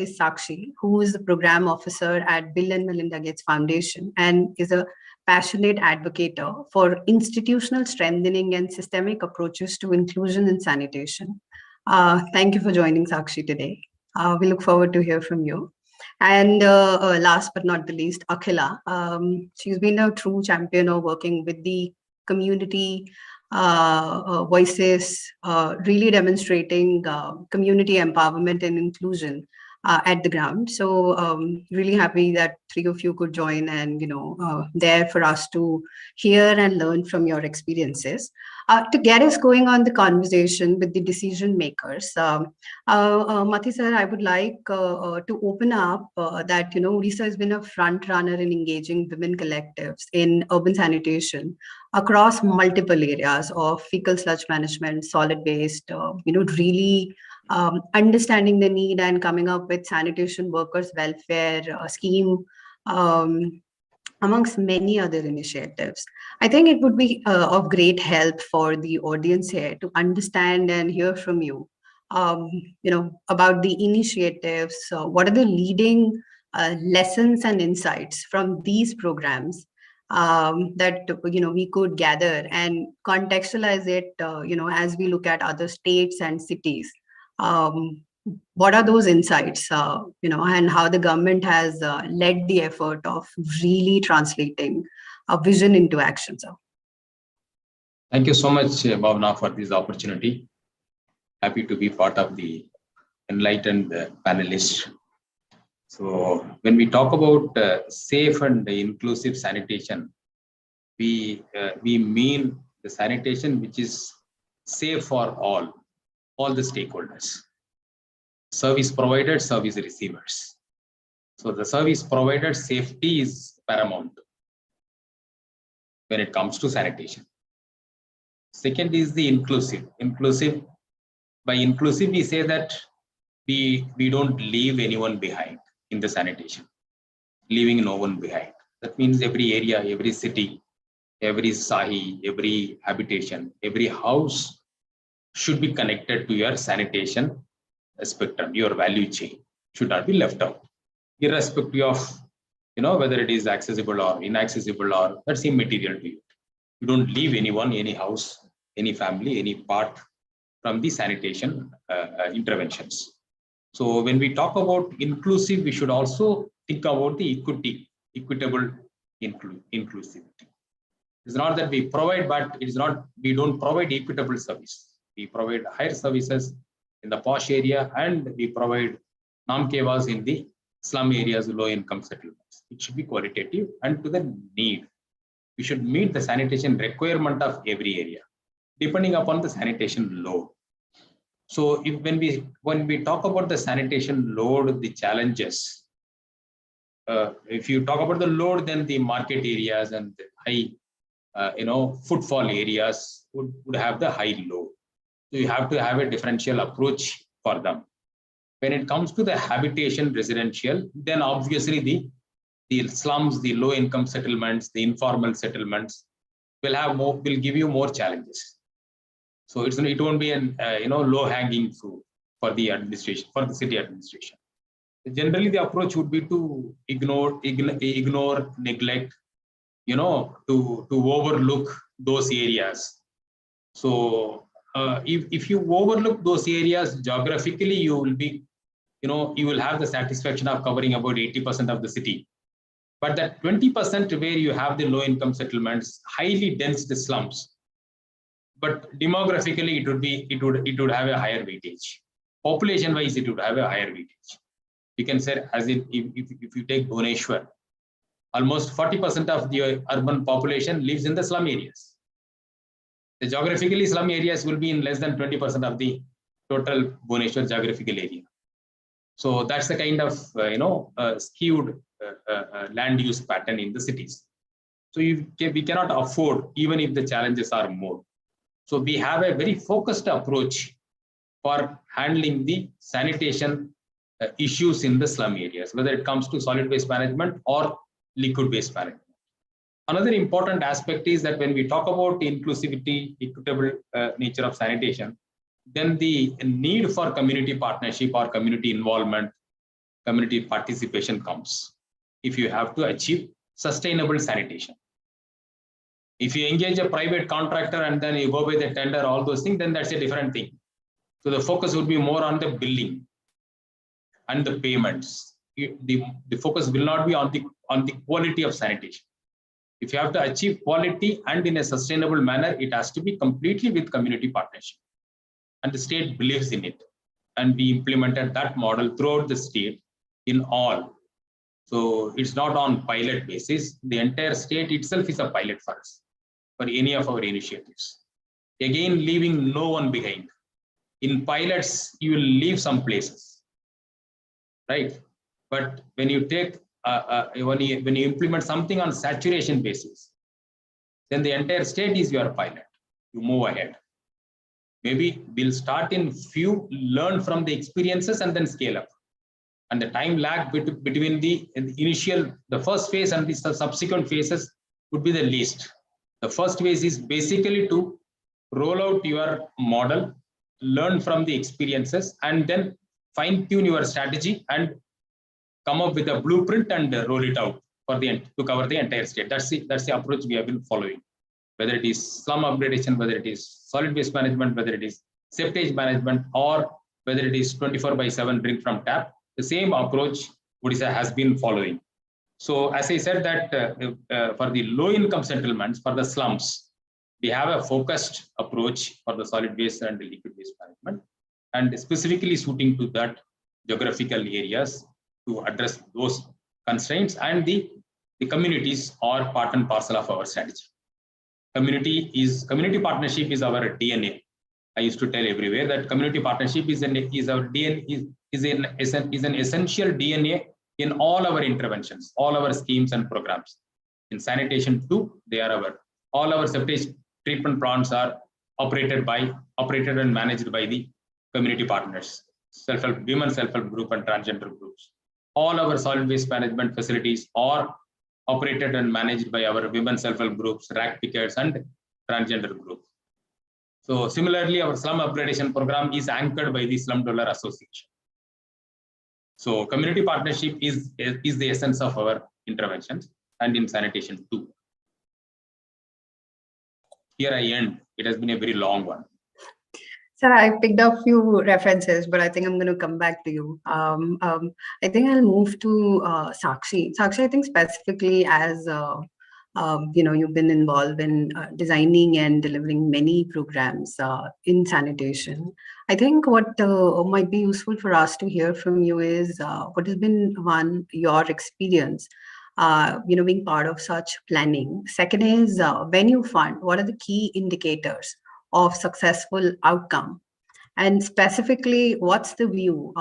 Speaker 12: is Sakshi, who is the program officer at Bill and Melinda Gates Foundation and is a passionate advocate for institutional strengthening and systemic approaches to inclusion and sanitation. Thank you for joining, Sakshi, today. We look forward to hear from you. And last but not the least, Akhila. She's been a true champion of working with the community voices, really demonstrating community empowerment and inclusion at the ground. So really happy that three of you could join and, there for us to hear and learn from your experiences. To get us going on the conversation with the decision makers, Mati sir, I would like to open up that, Orissa has been a front runner in engaging women collectives in urban sanitation across multiple areas of fecal sludge management, solid waste, really understanding the need and coming up with sanitation workers welfare scheme, amongst many other initiatives. I think it would be of great help for the audience here to understand and hear from you, about the initiatives. What are the leading lessons and insights from these programs that we could gather and contextualize it, as we look at other states and cities. What are those insights, and how the government has led the effort of really translating a vision into action, sir?
Speaker 13: Thank you so much, Bhavna, for this opportunity. Happy to be part of the enlightened panelists. So when we talk about safe and inclusive sanitation, we mean the sanitation which is safe for all the stakeholders. Service providers, service receivers. So the service provider safety is paramount when it comes to sanitation. Second is the inclusive. By inclusive, we say that we don't leave anyone behind in the sanitation, leaving no one behind. That means every area, every city, every sahi, every habitation, every house should be connected to your sanitation spectrum. Your value chain should not be left out, irrespective of whether it is accessible or inaccessible, or that's immaterial to you. You don't leave anyone, any house, any family, any part from the sanitation interventions. So when we talk about inclusive, we should also think about the equitable inclusivity. It's not that we provide, but we don't provide equitable service. We provide higher services in the posh area, and we provide nam kevas in the slum areas, low income settlements. It should be qualitative and to the need. We should meet the sanitation requirement of every area, depending upon the sanitation load. So when we talk about the sanitation load, the challenges, if you talk about the load, then the market areas and the high, footfall areas would have the high load. So you have to have a differential approach for them. When it comes to the habitation residential, then obviously the slums, the low income settlements, the informal settlements will give you more challenges. So it won't be an low hanging fruit for the administration, for the city administration. Generally, the approach would be to ignore, neglect, to overlook those areas. So if you overlook those areas geographically, you will be, you will have the satisfaction of covering about 80% of the city. But that 20% where you have the low income settlements, highly dense slums, but demographically it would have a higher weightage. Population wise, it would have a higher weightage. You can say, as if you take Bhubaneswar, almost 40% of the urban population lives in the slum areas. The geographically slum areas will be in less than 20% of the total Bhubaneswar geographical area. So that's the kind of skewed land use pattern in the cities. So we cannot afford, even if the challenges are more. So we have a very focused approach for handling the sanitation issues in the slum areas, whether it comes to solid waste management or liquid waste management. Another important aspect is that when we talk about inclusivity, equitable nature of sanitation, then the need for community partnership or community involvement, community participation comes if you have to achieve sustainable sanitation. If you engage a private contractor and then you go with a tender, all those things, then that's a different thing. So the focus would be more on the billing and the payments. The focus will not be on the quality of sanitation. If you have to achieve quality and in a sustainable manner, it has to be completely with community partnership. And the state believes in it. And we implemented that model throughout the state in all. So it's not on pilot basis. The entire state itself is a pilot for us, for any of our initiatives. Again, leaving no one behind. In pilots, you will leave some places, right? But when you take, when you implement something on saturation basis, then the entire state is your pilot. You move ahead. Maybe we'll start in few, learn from the experiences and then scale up. And the time lag between the first phase and the subsequent phases would be the least. The first phase is basically to roll out your model, learn from the experiences, and then fine tune your strategy and come up with a blueprint and roll it out to cover the entire state. That's the approach we have been following. Whether it is slum upgradation, whether it is solid waste management, whether it is septage management, or whether it is 24/7 drink from tap, the same approach Odisha has been following. So as I said that for the low income settlements, for the slums, we have a focused approach for the solid waste and the liquid waste management, and specifically suiting to that geographical areas to address those constraints, and the communities are part and parcel of our strategy. Community partnership is our DNA. I used to tell everywhere that community partnership is our DNA, is an essential DNA in all our interventions, all our schemes and programs. In sanitation too, they are all our septic treatment plants are operated and managed by the community partners, self-help, women self-help group and transgender groups. All our solid waste management facilities are operated and managed by our women self-help groups, rack pickets, and transgender group. So similarly, our slum upgradation program is anchored by the Slum Dweller Association. So community partnership is the essence of our interventions, and in sanitation too. Here I end. It has been a very long one.
Speaker 12: Sir, I picked up a few references, but I think I'm going to come back to you. I think I'll move to Sakshi. Sakshi, I think specifically as You've been involved in designing and delivering many programs in sanitation. I think what might be useful for us to hear from you is what has been your experience, being part of such planning. Second is when you fund, what are the key indicators of successful outcome? And specifically, what's the view,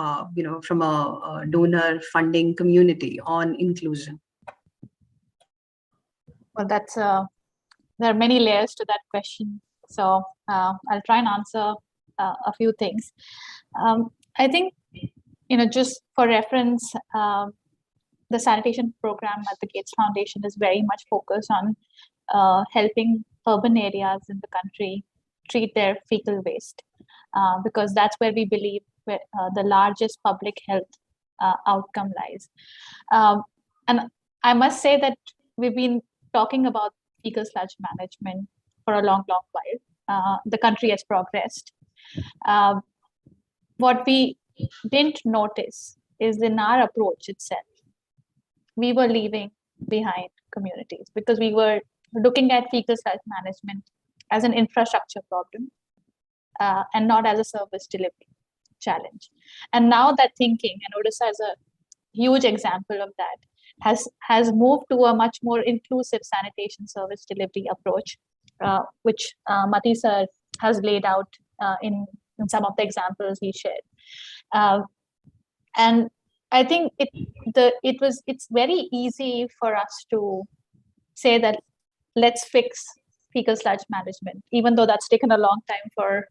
Speaker 12: from a donor funding community on inclusion?
Speaker 14: Well, there are many layers to that question. So I'll try and answer a few things. I think, just for reference, the sanitation program at the Gates Foundation is very much focused on helping urban areas in the country treat their fecal waste, because that's where we believe the largest public health outcome lies. And I must say that we've been talking about fecal sludge management for a long while. The country has progressed. What we didn't notice is in our approach itself, we were leaving behind communities because we were looking at fecal sludge management as an infrastructure problem and not as a service delivery challenge. And now that thinking, and Odisha is a huge example of that, has moved to a much more inclusive sanitation service delivery approach, which Mati sir has laid out in some of the examples he shared. And I think it's very easy for us to say that let's fix fecal sludge management, even though that's taken a long time for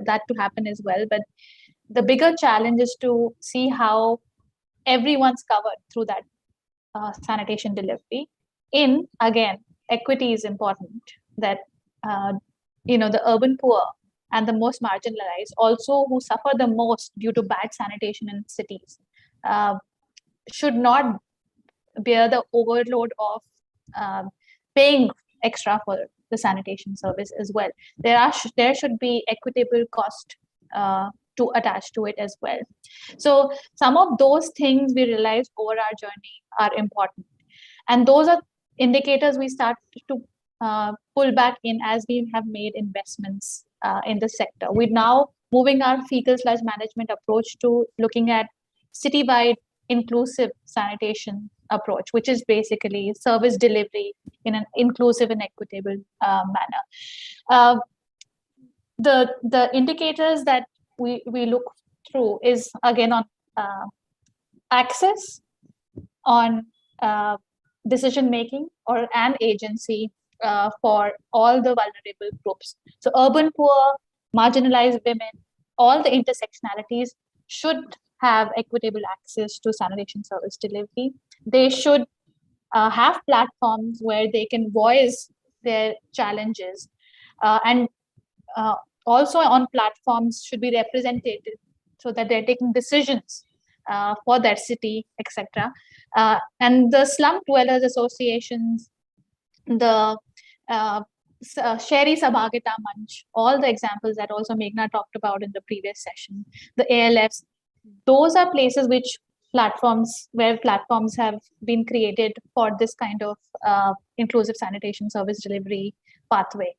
Speaker 14: that to happen as well. But the bigger challenge is to see how everyone's covered through that sanitation delivery. Again, equity is important, that the urban poor and the most marginalized, also who suffer the most due to bad sanitation in cities, should not bear the overload of paying extra for the sanitation service as well. There should be equitable cost to attach to it as well. So some of those things we realized over our journey are important. And those are indicators we start to pull back in as we have made investments in the sector. We're now moving our fecal sludge management approach to looking at citywide inclusive sanitation approach, which is basically service delivery in an inclusive and equitable manner. The indicators that we look through is again on access, on decision making or an agency for all the vulnerable groups. So urban poor, marginalized women, all the intersectionalities should have equitable access to sanitation service delivery. They should have platforms where they can voice their challenges, and also on platforms should be represented so that they're taking decisions for their city, etc. And the slum dwellers associations, the Shehri Sabhagita Manch, all the examples that also Meghna talked about in the previous session, the ALFs, those are places where platforms have been created for this kind of inclusive sanitation service delivery pathway.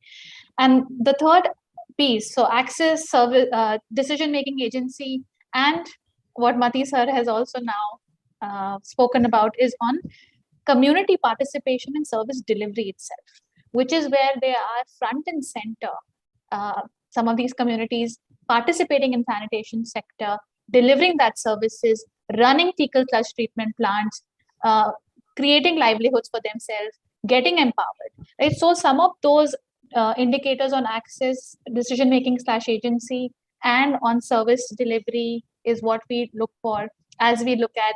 Speaker 14: And the third piece, so access, service, decision-making agency, and what Mati sir has also now spoken about is on community participation in service delivery itself, which is where they are front and center. Some of these communities participating in sanitation sector, delivering that services, running fecal sludge treatment plants, creating livelihoods for themselves, getting empowered. Right? So some of those indicators on access, decision-making / agency, and on service delivery is what we look for as we look at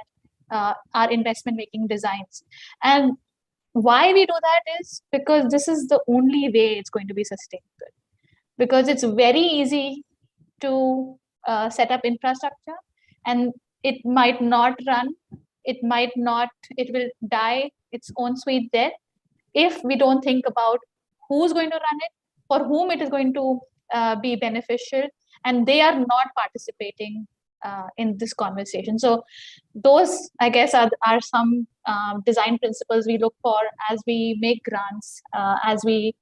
Speaker 14: our investment-making designs. And why we do that is because this is the only way it's going to be sustainable. Because it's very easy to set up infrastructure, and it might not run, it will die its own sweet death if we don't think about who's going to run it, for whom it is going to be beneficial, and they are not participating in this conversation. So those, I guess, are some design principles we look for as we make grants, as we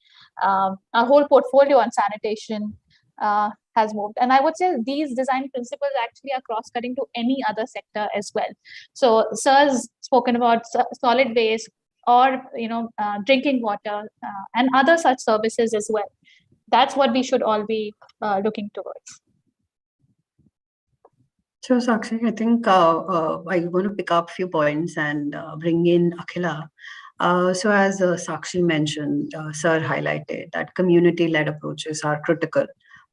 Speaker 14: our whole portfolio on sanitation has moved. And I would say these design principles actually are cross-cutting to any other sector as well. So Sir's spoken about solid waste, or drinking water and other such services as well. That's what we should all be looking towards.
Speaker 12: So, Sakshi, I think I want to pick up a few points and bring in Akhila. So, as Sakshi mentioned, Sir highlighted that community-led approaches are critical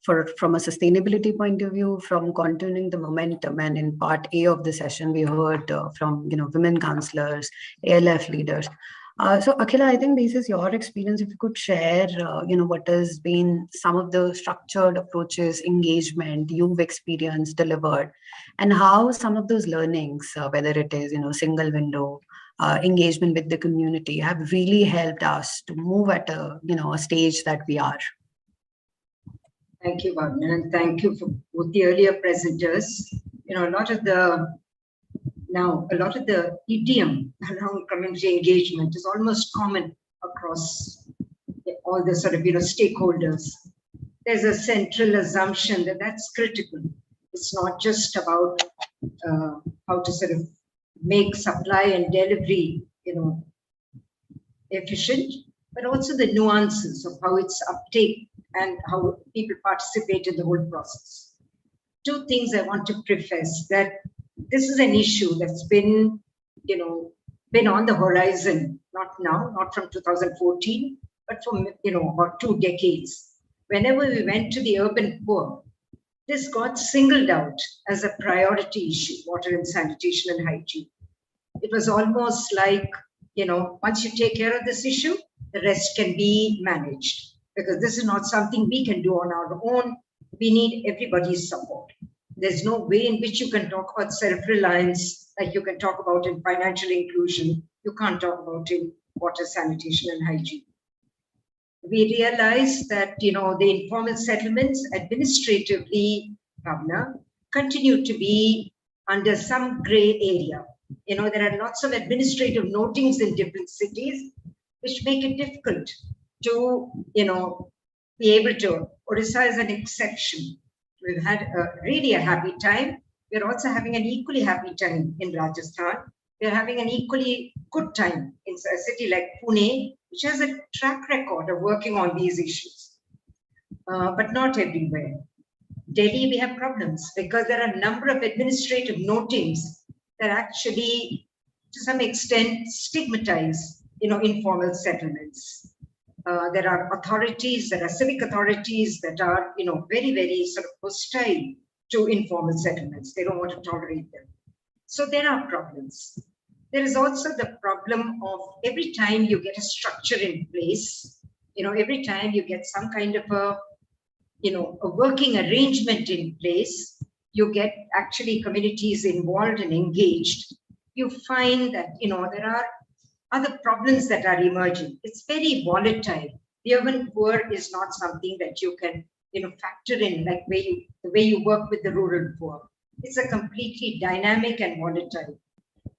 Speaker 12: from a sustainability point of view, from continuing the momentum. And in part A of the session, we heard from women councillors, ALF leaders. So, Akhila, I think this is your experience. If you could share, what has been some of the structured approaches, engagement you've experienced, delivered, and how some of those learnings, whether it is, single window, engagement with the community, have really helped us to move at a stage that we are.
Speaker 15: Thank you, Bhavna, and thank you for both the earlier presenters. A lot of the idiom around community engagement is almost common across all the sort of stakeholders. There's a central assumption that that's critical. It's not just about how to sort of make supply and delivery, efficient, but also the nuances of how it's uptake and how people participate in the whole process. Two things I want to preface: that this is an issue that's been on the horizon, not now, not from 2014, but from about 2 decades. Whenever we went to the urban poor, this got singled out as a priority issue: water and sanitation and hygiene. It was almost like, once you take care of this issue, the rest can be managed, because this is not something we can do on our own. We need everybody's support. There's no way in which you can talk about self-reliance like you can talk about in financial inclusion. You can't talk about in water, sanitation, and hygiene. We realize that, the informal settlements administratively, Bhavna, continue to be under some gray area. There are lots of administrative notings in different cities, which make it difficult to, be able to. Odisha is an exception. We've had really a happy time. We're also having an equally happy time in Rajasthan. We're having an equally good time in a city like Pune, which has a track record of working on these issues, but not everywhere. Delhi, we have problems because there are a number of administrative notings that actually, to some extent, stigmatize, informal settlements. There are authorities, there are civic authorities that are, very, very sort of hostile to informal settlements. They don't want to tolerate them. So there are problems. There is also the problem of every time you get a structure in place, every time you get some kind of a working arrangement in place, you get actually communities involved and engaged, you find that, there are other problems that are emerging. It's very volatile. The urban poor is not something that you can, factor in like the way you work with the rural poor. It's a completely dynamic and volatile.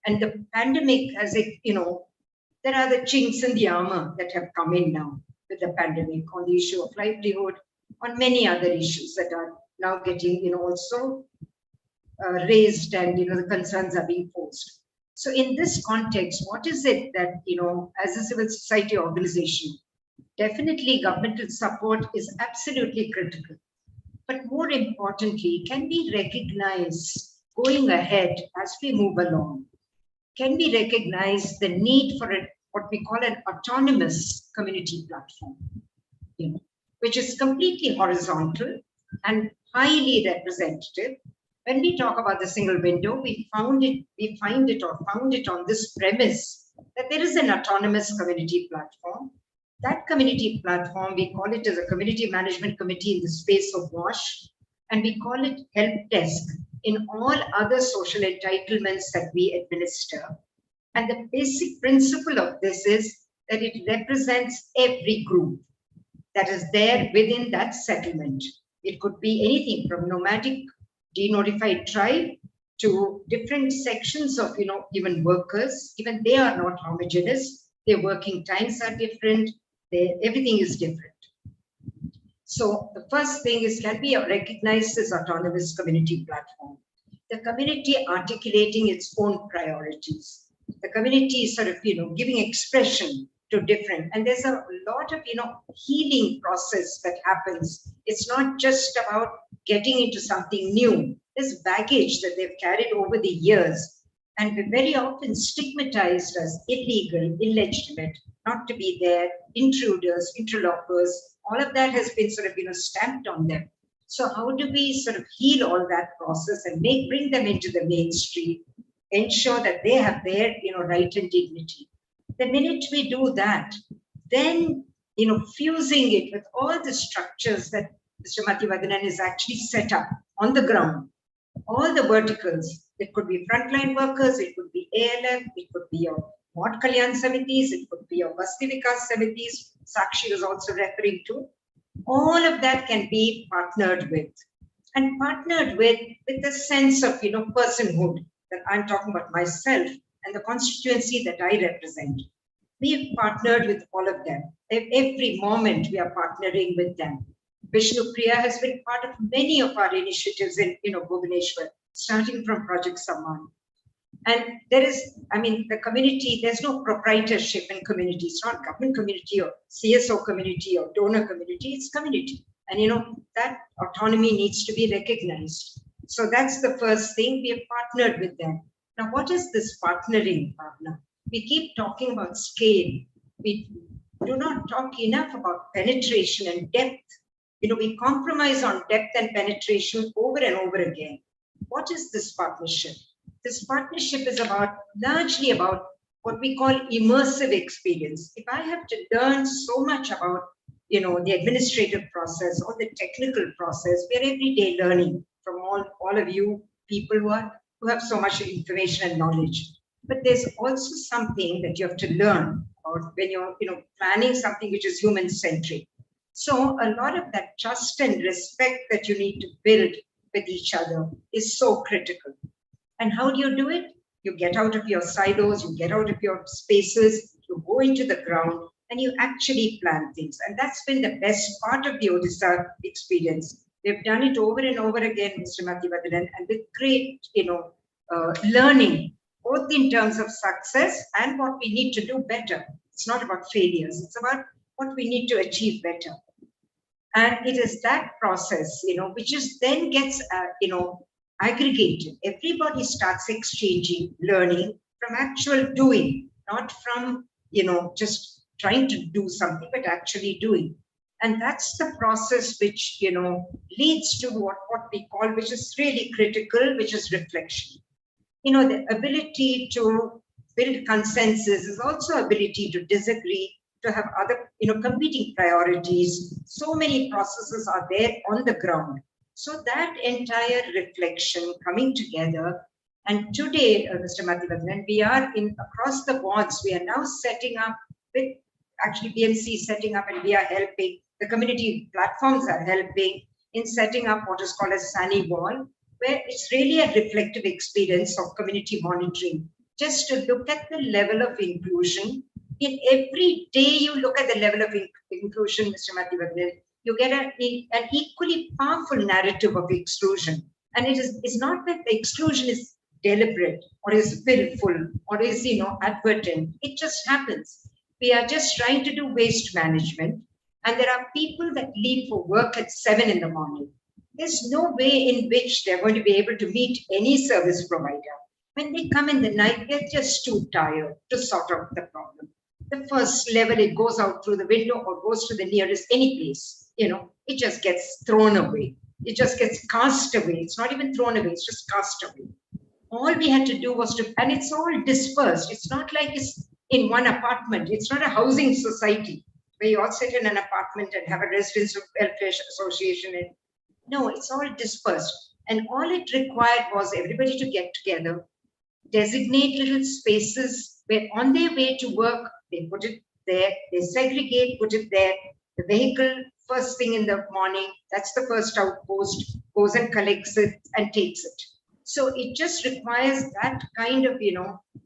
Speaker 15: And the pandemic has there are the chinks in the armor that have come in now with the pandemic on the issue of livelihood, on many other issues that are now getting, also raised, and, the concerns are being posed. So in this context, what is it that, as a civil society organization, definitely governmental support is absolutely critical. But more importantly, can we recognize going ahead as we move along? Can we recognize the need for what we call an autonomous community platform, which is completely horizontal and highly representative? When we talk about the single window, we found it on this premise that there is an autonomous community platform. That community platform, we call it as a community management committee in the space of WASH, and we call it help desk in all other social entitlements that we administer. And the basic principle of this is that it represents every group that is there within that settlement. It could be anything from nomadic de-notified tribe to different sections of, even workers. Even they are not homogeneous. Their working times are different. Everything is different. So the first thing is, can be recognized as autonomous community platform. The community articulating its own priorities. The community is sort of, giving expression to different, and there's a lot of, healing process that happens. It's not just about getting into something new. There's baggage that they've carried over the years, and we're very often stigmatized as illegal, illegitimate, not to be there, intruders, interlopers. All of that has been sort of, stamped on them. So how do we sort of heal all that process and bring them into the mainstream, ensure that they have their, right and dignity? The minute we do that, then, fusing it with all the structures that Mr. Mathivanan has actually set up on the ground, all the verticals. It could be frontline workers, it could be ALF, it could be your Maud Kalyan Samitis, it could be your Basti Vikas Samitis, Sakshi was also referring to. All of that can be partnered with, and partnered with a sense of, personhood, that I'm talking about myself and the constituency that I represent. We've partnered with all of them. Every moment we are partnering with them. Vishnu Priya has been part of many of our initiatives in, Bhubaneswar, starting from Project Samman. And there is, the community, there's no proprietorship in community. It's not government community or CSO community or donor community, it's community. And that autonomy needs to be recognized. So that's the first thing. We have partnered with them. Now, what is this partnering, Bhavna? We keep talking about scale. We do not talk enough about penetration and depth. We compromise on depth and penetration over and over again. What is this partnership? This partnership is largely about what we call immersive experience. If I have to learn so much about, the administrative process or the technical process, we're everyday learning from all of you people who have so much information and knowledge. But there's also something that you have to learn about when you're, planning something which is human-centric. So a lot of that trust and respect that you need to build with each other is so critical. And how do you do it? You get out of your silos, you get out of your spaces, you go into the ground, and you actually plan things. And that's been the best part of the Odisha experience. We've done it over and over again, Mr. Mathivanan, and with great, learning, both in terms of success and what we need to do better. It's not about failures, it's about what we need to achieve better. And it is that process, which then gets, aggregated. Everybody starts exchanging, learning from actual doing, not from, just trying to do something, but actually doing. And that's the process which, leads to what we call, which is really critical, which is reflection. The ability to build consensus is also ability to disagree, to have other, competing priorities. So many processes are there on the ground. So that entire reflection coming together, and today, Mr. Mathivanan, we are across the boards, we are now setting up with, actually BMC is setting up, and we are helping, the community platforms are helping in setting up what is called a Sani Wall, where it's really a reflective experience of community monitoring, just to look at the level of inclusion. In every day you look at the level of inclusion, Mr. Mathivanan, you get an equally powerful narrative of exclusion. And it's not that the exclusion is deliberate or is willful or is, advertent. It just happens. We are just trying to do waste management. And there are people that leave for work at 7 in the morning. There's no way in which they're going to be able to meet any service provider. When they come in the night, they're just too tired to sort out the problem. The first level, it goes out through the window or goes to the nearest any place. It just gets thrown away. It just gets cast away. It's not even thrown away, it's just cast away. All we had to do was and it's all dispersed. It's not like it's in one apartment. It's not a housing society where you all sit in an apartment and have a residential welfare association. No, it's all dispersed. And all it required was everybody to get together, designate little spaces where on their way to work, they put it there, they segregate, put it there. The vehicle first thing in the morning. That's the first outpost, goes and collects it and takes it. So it just requires that kind of,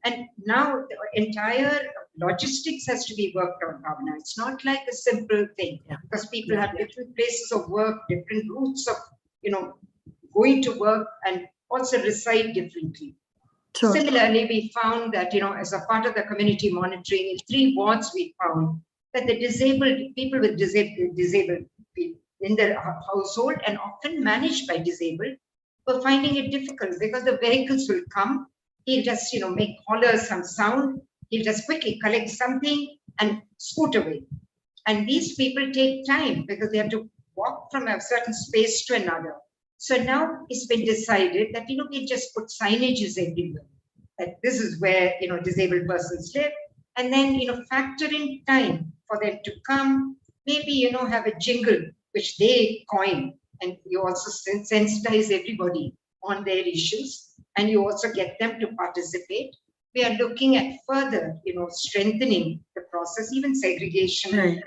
Speaker 15: and now the entire logistics has to be worked on, Bhavana. It's not like a simple thing, because people have different places of work, different routes of, going to work, and also reside differently.
Speaker 12: Sure.
Speaker 15: Similarly, we found that, as a part of the community monitoring, in 3 wards, we found that the disabled people with disabled people in their household and often managed by disabled were finding it difficult because the vehicles will come. He'll just, make holler, some sound. He'll just quickly collect something and scoot away. And these people take time because they have to walk from a certain space to another. So now it's been decided that, we just put signages everywhere, that this is where, disabled persons live, and then, factor in time for them to come, maybe, have a jingle, which they coin, and you also sensitize everybody on their issues, and you also get them to participate. We are looking at further, strengthening the process, even segregation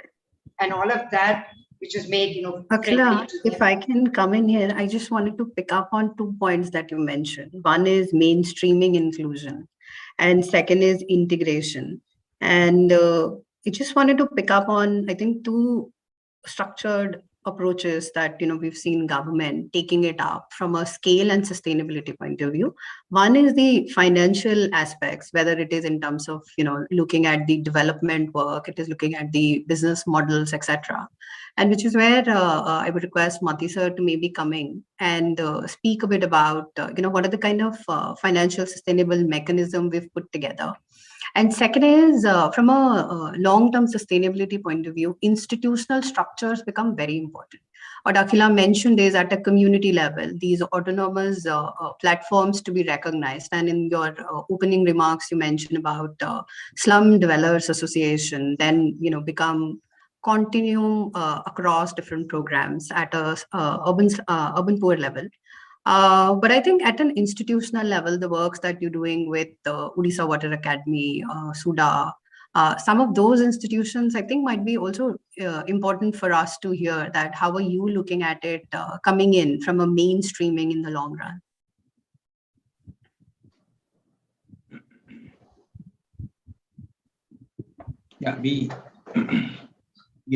Speaker 15: and all of that, which is made,
Speaker 12: Akhila, if I can come in here, I just wanted to pick up on 2 points that you mentioned. One is mainstreaming inclusion, and second is integration. And I just wanted to pick up on, I think, 2 structured approaches that we've seen government taking it up from a scale and sustainability point of view. One is the financial aspects, whether it is in terms of looking at the development work, it is looking at the business models, etc. And which is where I would request Mati sir to maybe come in and speak a bit about what are the kind of financial sustainable mechanism we've put together. And second is from a long-term sustainability point of view, institutional structures become very important. What Akhila mentioned is at a community level, these autonomous platforms to be recognized. And in your opening remarks, you mentioned about Slum Dwellers Association, then become continuum across different programs at a urban poor level. But I think at an institutional level, the works that you're doing with Odisha Water Academy, SUDA, some of those institutions, I think, might be also important for us to hear that how are you looking at it coming in from a mainstreaming in the long run?
Speaker 13: Yeah, we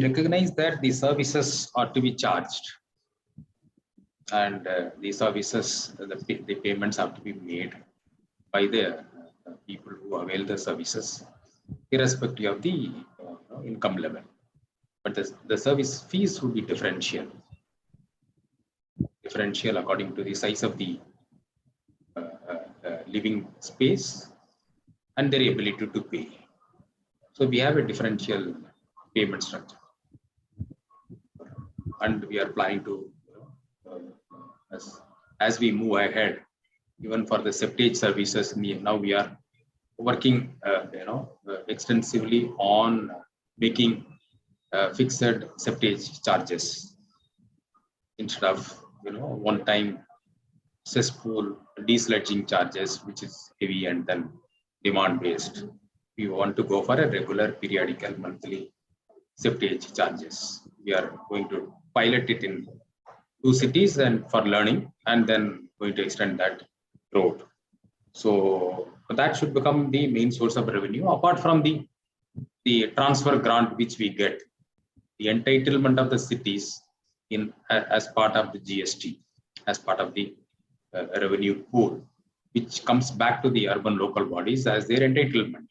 Speaker 13: recognize that the services are to be charged, and the services, the payments have to be made by the people who avail the services, irrespective of the income level. But the service fees will be differential according to the size of the living space and their ability to pay. So we have a differential payment structure, and we are planning to, as we move ahead, even for the septage services, now we are working, extensively on making fixed septage charges instead of, one-time cesspool desludging charges, which is heavy and then demand-based. We want to go for a regular, periodical, monthly septage charges. We are going to pilot it in 2 cities and for learning, and then going to extend that road. So that should become the main source of revenue, apart from the transfer grant which we get, the entitlement of the cities as part of the GST, as part of the revenue pool, which comes back to the urban local bodies as their entitlement.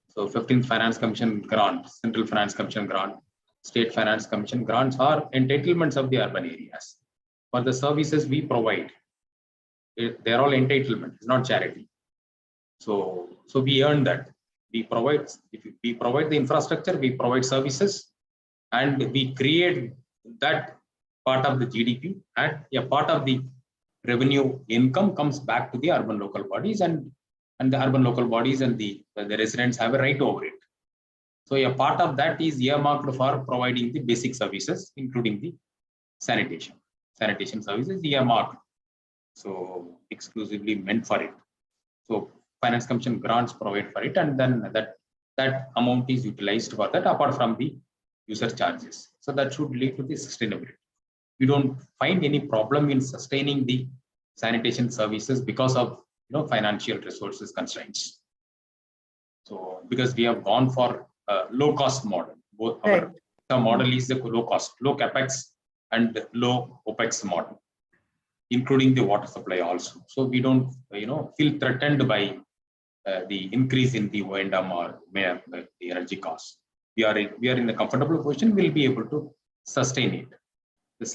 Speaker 13: So 15th Finance Commission grant, Central Finance Commission grant, State Finance Commission grants are entitlements of the urban areas. For the services we provide, they're all entitlement, it's not charity. So we earn that. We provide the infrastructure, we provide services, and we create that part of the GDP, and a part of the revenue income comes back to the urban local bodies, and the urban local bodies and the residents have a right over it. So a part of that is earmarked for providing the basic services, including the sanitation. Sanitation services earmarked, so exclusively meant for it. So Finance Commission grants provide for it, and then that amount is utilized for that, apart from the user charges. So that should lead to the sustainability. We don't find any problem in sustaining the sanitation services because of financial resources constraints. So because we have gone for a low cost model, both our model is the low cost, low capex and low opex model, including the water supply also. So we don't feel threatened by the increase in the O&M or the energy costs. We are in a comfortable position. We'll be able to sustain it. The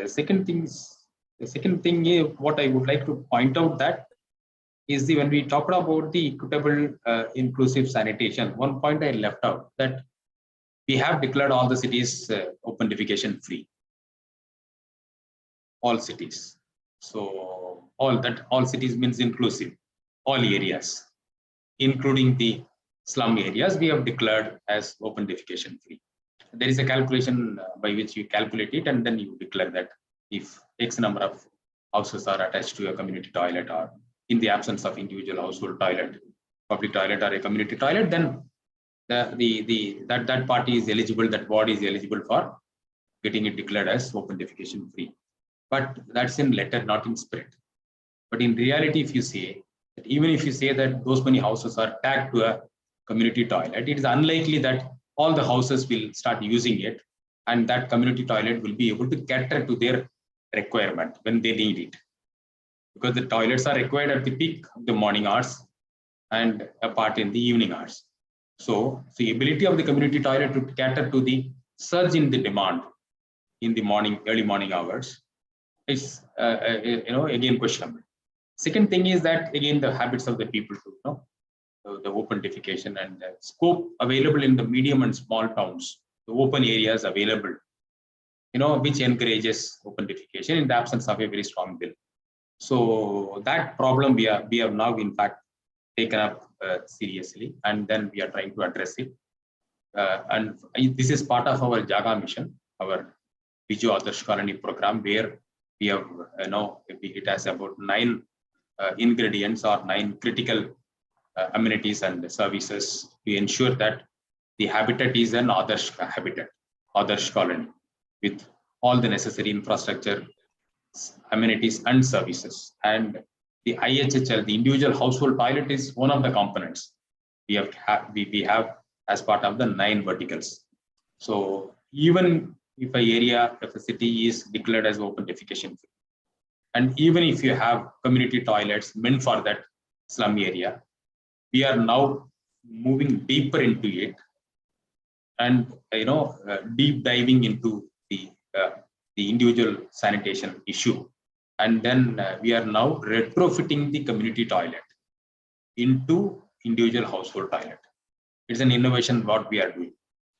Speaker 13: second thing what I would like to point out that is when we talked about the equitable, inclusive sanitation. One point I left out, that we have declared all the cities open defecation free. All cities. So all cities means inclusive. All areas, including the slum areas, we have declared as open defecation free. There is a calculation by which you calculate it, and then you declare that if X number of houses are attached to a community toilet, or in the absence of individual household toilet, public toilet or a community toilet, then that party is eligible, that ward is eligible for getting it declared as open defecation free. But that's in letter, not in spirit. But in reality, if you say that, even if you say that those many houses are tagged to a community toilet, it is unlikely that all the houses will start using it, and that community toilet will be able to cater to their requirement when they need it. Because the toilets are required at the peak of the morning hours and a part in the evening hours. So the ability of the community toilet to cater to the surge in the demand in the early morning hours is again questionable. Second thing is that, again, the habits of the people to the open defecation and the scope available in the medium and small towns, the open areas available, which encourages open defecation in the absence of a very strong bill. So that problem we have now in fact taken up seriously, and then we are trying to address it. And this is part of our Jaga mission, our Biju Adarsh Colony program, where we have it has about 9 ingredients or 9 critical amenities and services to ensure that the habitat is an Adarsh habitat, Adarsh colony, with all the necessary infrastructure, amenities and services. And the IHHL, the individual household toilet, is one of the components we have as part of the 9 verticals. So even if a city is declared as open defecation free, and even if you have community toilets meant for that slum area, we are now moving deeper into it and deep diving into the individual sanitation issue. And then we are now retrofitting the community toilet into individual household toilet. It's an innovation what we are doing.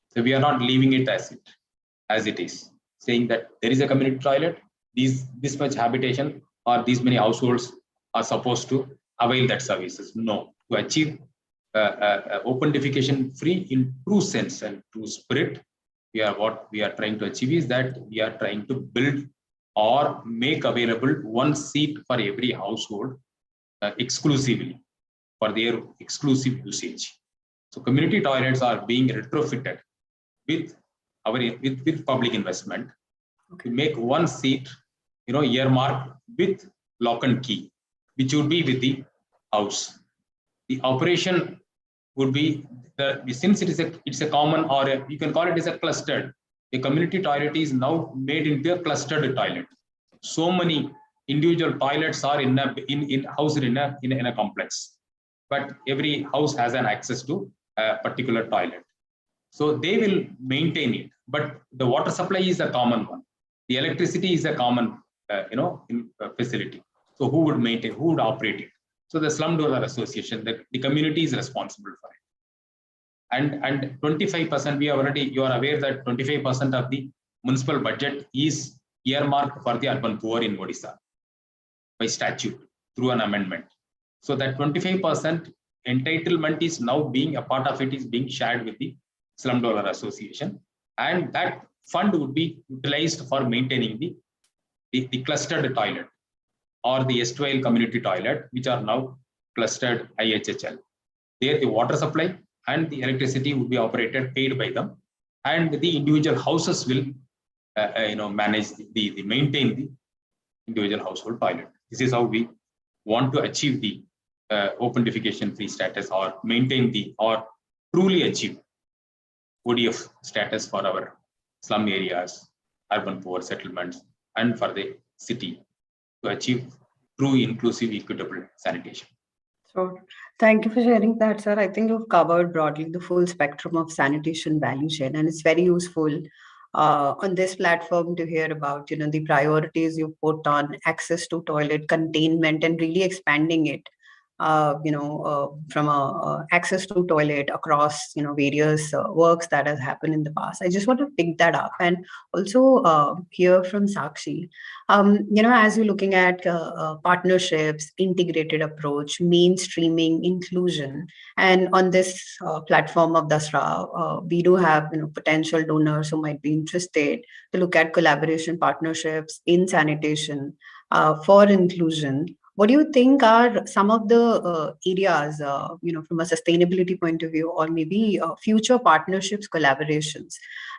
Speaker 13: So we are not leaving it as it is, saying that there is a community toilet, this much habitation or these many households are supposed to avail that services. No, to achieve open defecation free in true sense and true spirit, what we are trying to achieve is that we are trying to build or make available 1 seat for every household exclusively for their exclusive usage. So community toilets are being retrofitted with public investment to make 1 seat earmarked with lock and key, which would be with the house. The operation would be since it's a common, or you can call it as a clustered. A community toilet is now made into a clustered toilet. So many individual toilets are housed in a complex, but every house has an access to a particular toilet. So they will maintain it, but the water supply is a common one. The electricity is a common facility. So who would maintain, who would operate it? So the Slum Dweller Association, the community is responsible for it. And 25%, you are aware that 25% of the municipal budget is earmarked for the urban poor in Odisha by statute through an amendment. So that 25% entitlement is now a part of it is being shared with the Slum Dweller Association, and that fund would be utilized for maintaining the clustered toilet or the S2L community toilet, which are now clustered IHHL. There the water supply and the electricity would be paid by them, and the individual houses will manage maintain the individual household toilet. This is how we want to achieve the open defecation free status, or maintain or truly achieve ODF status for our slum areas, urban poor settlements, and for the city, to achieve true inclusive equitable sanitation.
Speaker 12: So thank you for sharing that, sir. I think you've covered broadly the full spectrum of sanitation value chain, and it's very useful on this platform to hear about the priorities you put on access to toilet containment and really expanding it from access to toilet across various works that has happened in the past. I just want to pick that up and also hear from Sakshi. As you're looking at partnerships, integrated approach, mainstreaming, inclusion, and on this platform of Dasra, we do have potential donors who might be interested to look at collaboration partnerships in sanitation for inclusion. What do you think are some of the areas, from a sustainability point of view, or maybe future partnerships, collaborations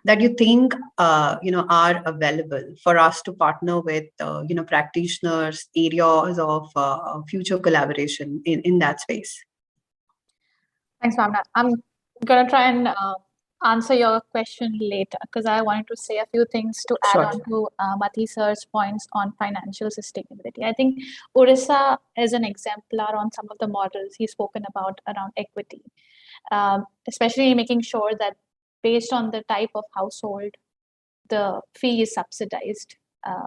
Speaker 12: that you think, are available for us to partner with, practitioners, areas of future collaboration in that space?
Speaker 14: Thanks, Bhavna. I'm going to try and answer your question later, because I wanted to say a few things to add on to Mati sir's points on financial sustainability. I think Orissa is an exemplar on some of the models he's spoken about around equity, especially making sure that based on the type of household, the fee is subsidized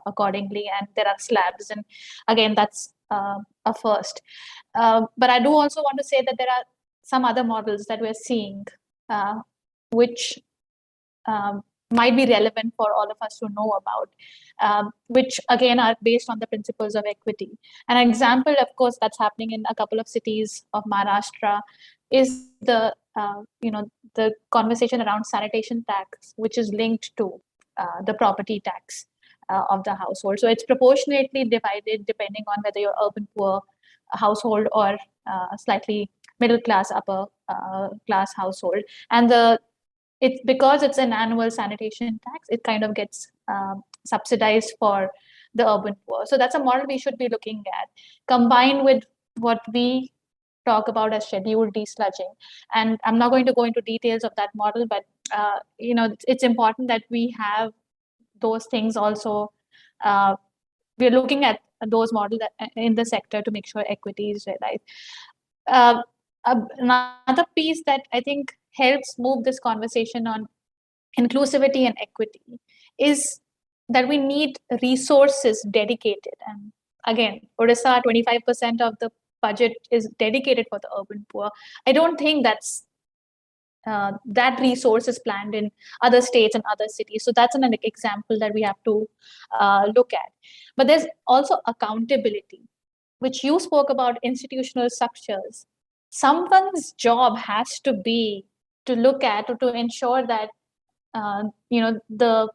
Speaker 14: accordingly, and there are slabs. And again, that's a first. But I do also want to say that there are some other models that we're seeing which might be relevant for all of us to know about, which again are based on the principles of equity. An example, of course, that's happening in a couple of cities of Maharashtra is the conversation around sanitation tax, which is linked to the property tax of the household. So it's proportionately divided depending on whether you're urban poor household or slightly middle class, upper class household. And it's because it's an annual sanitation tax, it kind of gets subsidized for the urban poor. So that's a model we should be looking at, combined with what we talk about as scheduled desludging. And I'm not going to go into details of that model, but it's important that we have those things also. We're looking at those models in the sector to make sure equity is realized. Another piece that I think helps move this conversation on inclusivity and equity is that we need resources dedicated. And again, Odisha, 25% of the budget is dedicated for the urban poor. I don't think that resource is planned in other states and other cities. So that's an example that we have to look at. But there's also accountability, which you spoke about, institutional structures. Someone's job has to be to look at or to ensure that the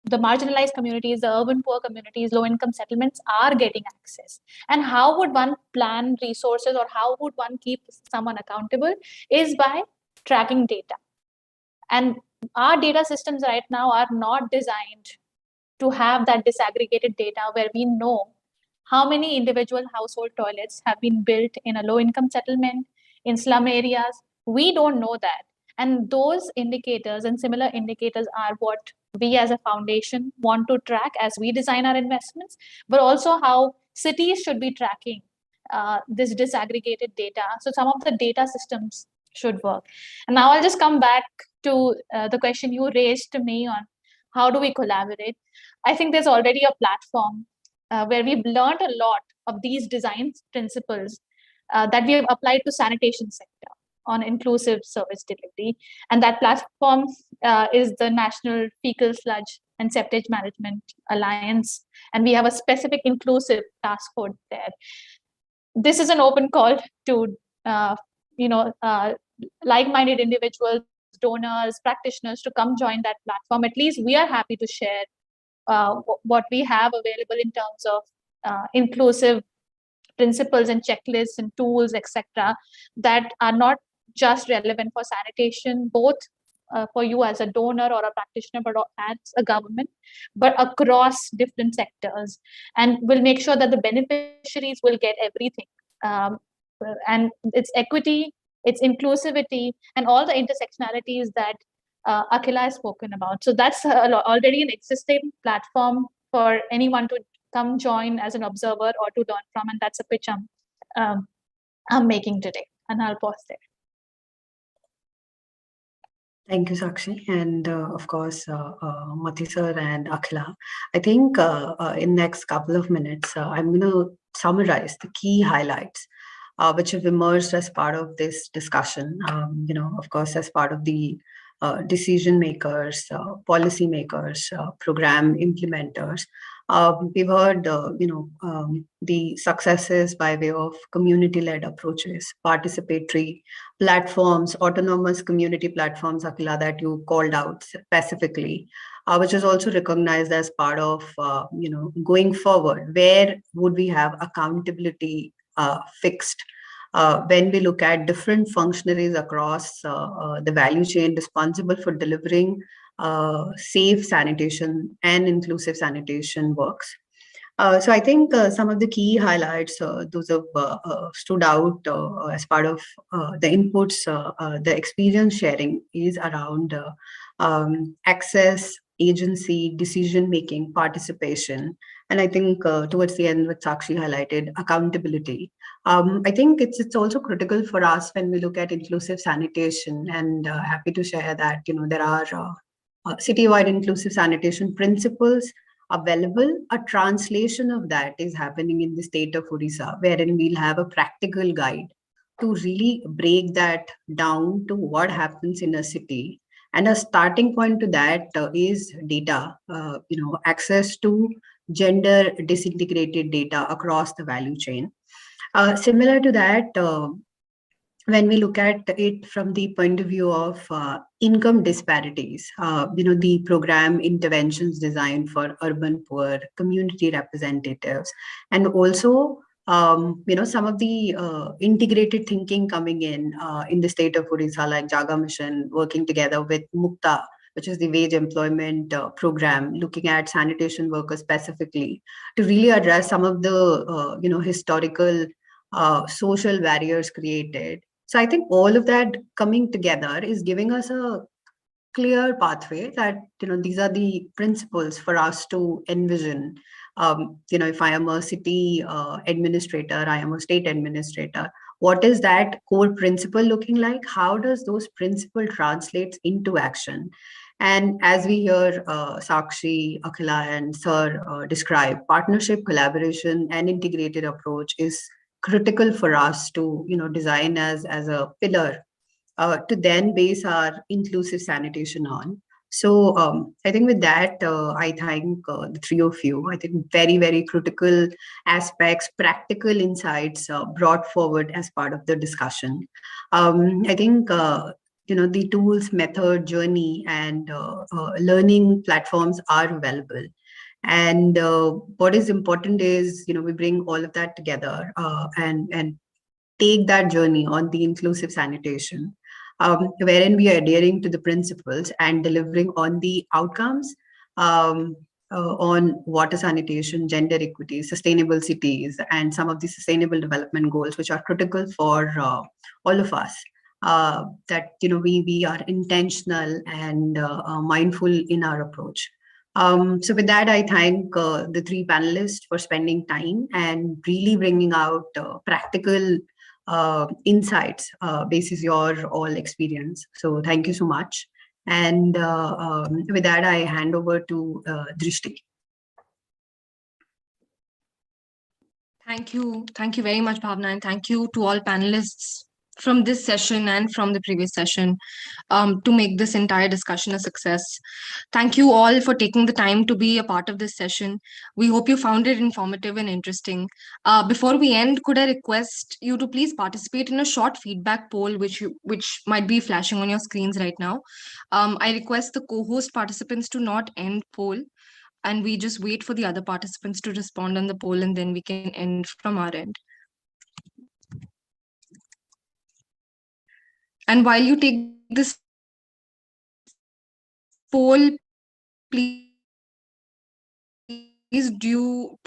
Speaker 14: marginalized communities, the urban poor communities, low-income settlements are getting access. And how would one plan resources, or how would one keep someone accountable, is by tracking data. And our data systems right now are not designed to have that disaggregated data where we know how many individual household toilets have been built in a low-income settlement, in slum areas. We don't know that. And those indicators and similar indicators are what we as a foundation want to track as we design our investments, but also how cities should be tracking this disaggregated data. So some of the data systems should work. And now I'll just come back to the question you raised to me on how do we collaborate. I think there's already a platform where we've learned a lot of these design principles that we have applied to sanitation sector on inclusive service delivery. And that platform is the National Fecal Sludge and Septage Management Alliance. And we have a specific inclusive task force there. This is an open call to like-minded individuals, donors, practitioners to come join that platform. At least we are happy to share what we have available in terms of inclusive principles and checklists and tools, etc., that are not just relevant for sanitation, both for you as a donor or a practitioner, but as a government, but across different sectors, and we'll make sure that the beneficiaries will get everything. And it's equity, it's inclusivity, and all the intersectionalities that Akhila has spoken about. So that's already an existing platform for anyone to come join as an observer or to learn from, and that's a pitch I'm making today. And I'll pause there.
Speaker 12: Thank you, Sakshi, and of course, Mati sir and Akhila. I think in next couple of minutes, I'm going to summarize the key highlights which have emerged as part of this discussion. Of course, as part of the decision makers, policy makers, program implementers. We've heard, the successes by way of community-led approaches, participatory platforms, autonomous community platforms, Akhila, that you called out specifically, which is also recognized as part of, going forward. Where would we have accountability fixed? When we look at different functionaries across the value chain responsible for delivering safe sanitation and inclusive sanitation works. So I think some of the key highlights, those have stood out as part of the inputs, the experience sharing is around access, agency, decision-making, participation. And I think towards the end, what Sakshi highlighted, accountability. I think it's also critical for us when we look at inclusive sanitation, and happy to share that, there are citywide inclusive sanitation principles available. A translation of that is happening in the state of Odisha, wherein we'll have a practical guide to really break that down to what happens in a city. And a starting point to that is data, access to gender disintegrated data across the value chain. Similar to that, when we look at it from the point of view of income disparities, the program interventions designed for urban poor, community representatives, and also, some of the integrated thinking coming in the state of Odisha, like Jaga Mission, working together with Mukta, which is the wage employment program, looking at sanitation workers specifically, to really address some of the, historical social barriers created. So I think all of that coming together is giving us a clear pathway that, these are the principles for us to envision. If I am a city administrator, I am a state administrator, what is that core principle looking like? How does those principle translates into action? And as we hear Sakshi, Akhila, and Sir describe, partnership, collaboration, and integrated approach is critical for us to, design as a pillar to then base our inclusive sanitation on. So I think with that, I thank the three of you. I think very, very critical aspects, practical insights brought forward as part of the discussion. I think, the tools, method, journey, and learning platforms are available. And what is important is, we bring all of that together and take that journey on the inclusive sanitation, wherein we are adhering to the principles and delivering on the outcomes on water sanitation, gender equity, sustainable cities, and some of the sustainable development goals, which are critical for all of us. That we are intentional and mindful in our approach. So with that, I thank the three panelists for spending time and really bringing out practical insights basis your all experience. So thank you so much. And with that, I hand over to Drishti.
Speaker 11: Thank you. Thank you very much, Bhavna, and thank you to all panelists from this session and from the previous session to make this entire discussion a success. Thank you all for taking the time to be a part of this session. We hope you found it informative and interesting. Before we end, could I request you to please participate in a short feedback poll, which might be flashing on your screens right now. I request the co-host participants to not end poll, and we just wait for the other participants to respond on the poll, and then we can end from our end. And while you take this poll, please do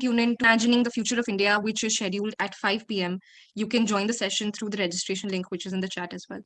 Speaker 11: tune in to Imagining the Future of India, which is scheduled at 5 p.m. You can join the session through the registration link, which is in the chat as well.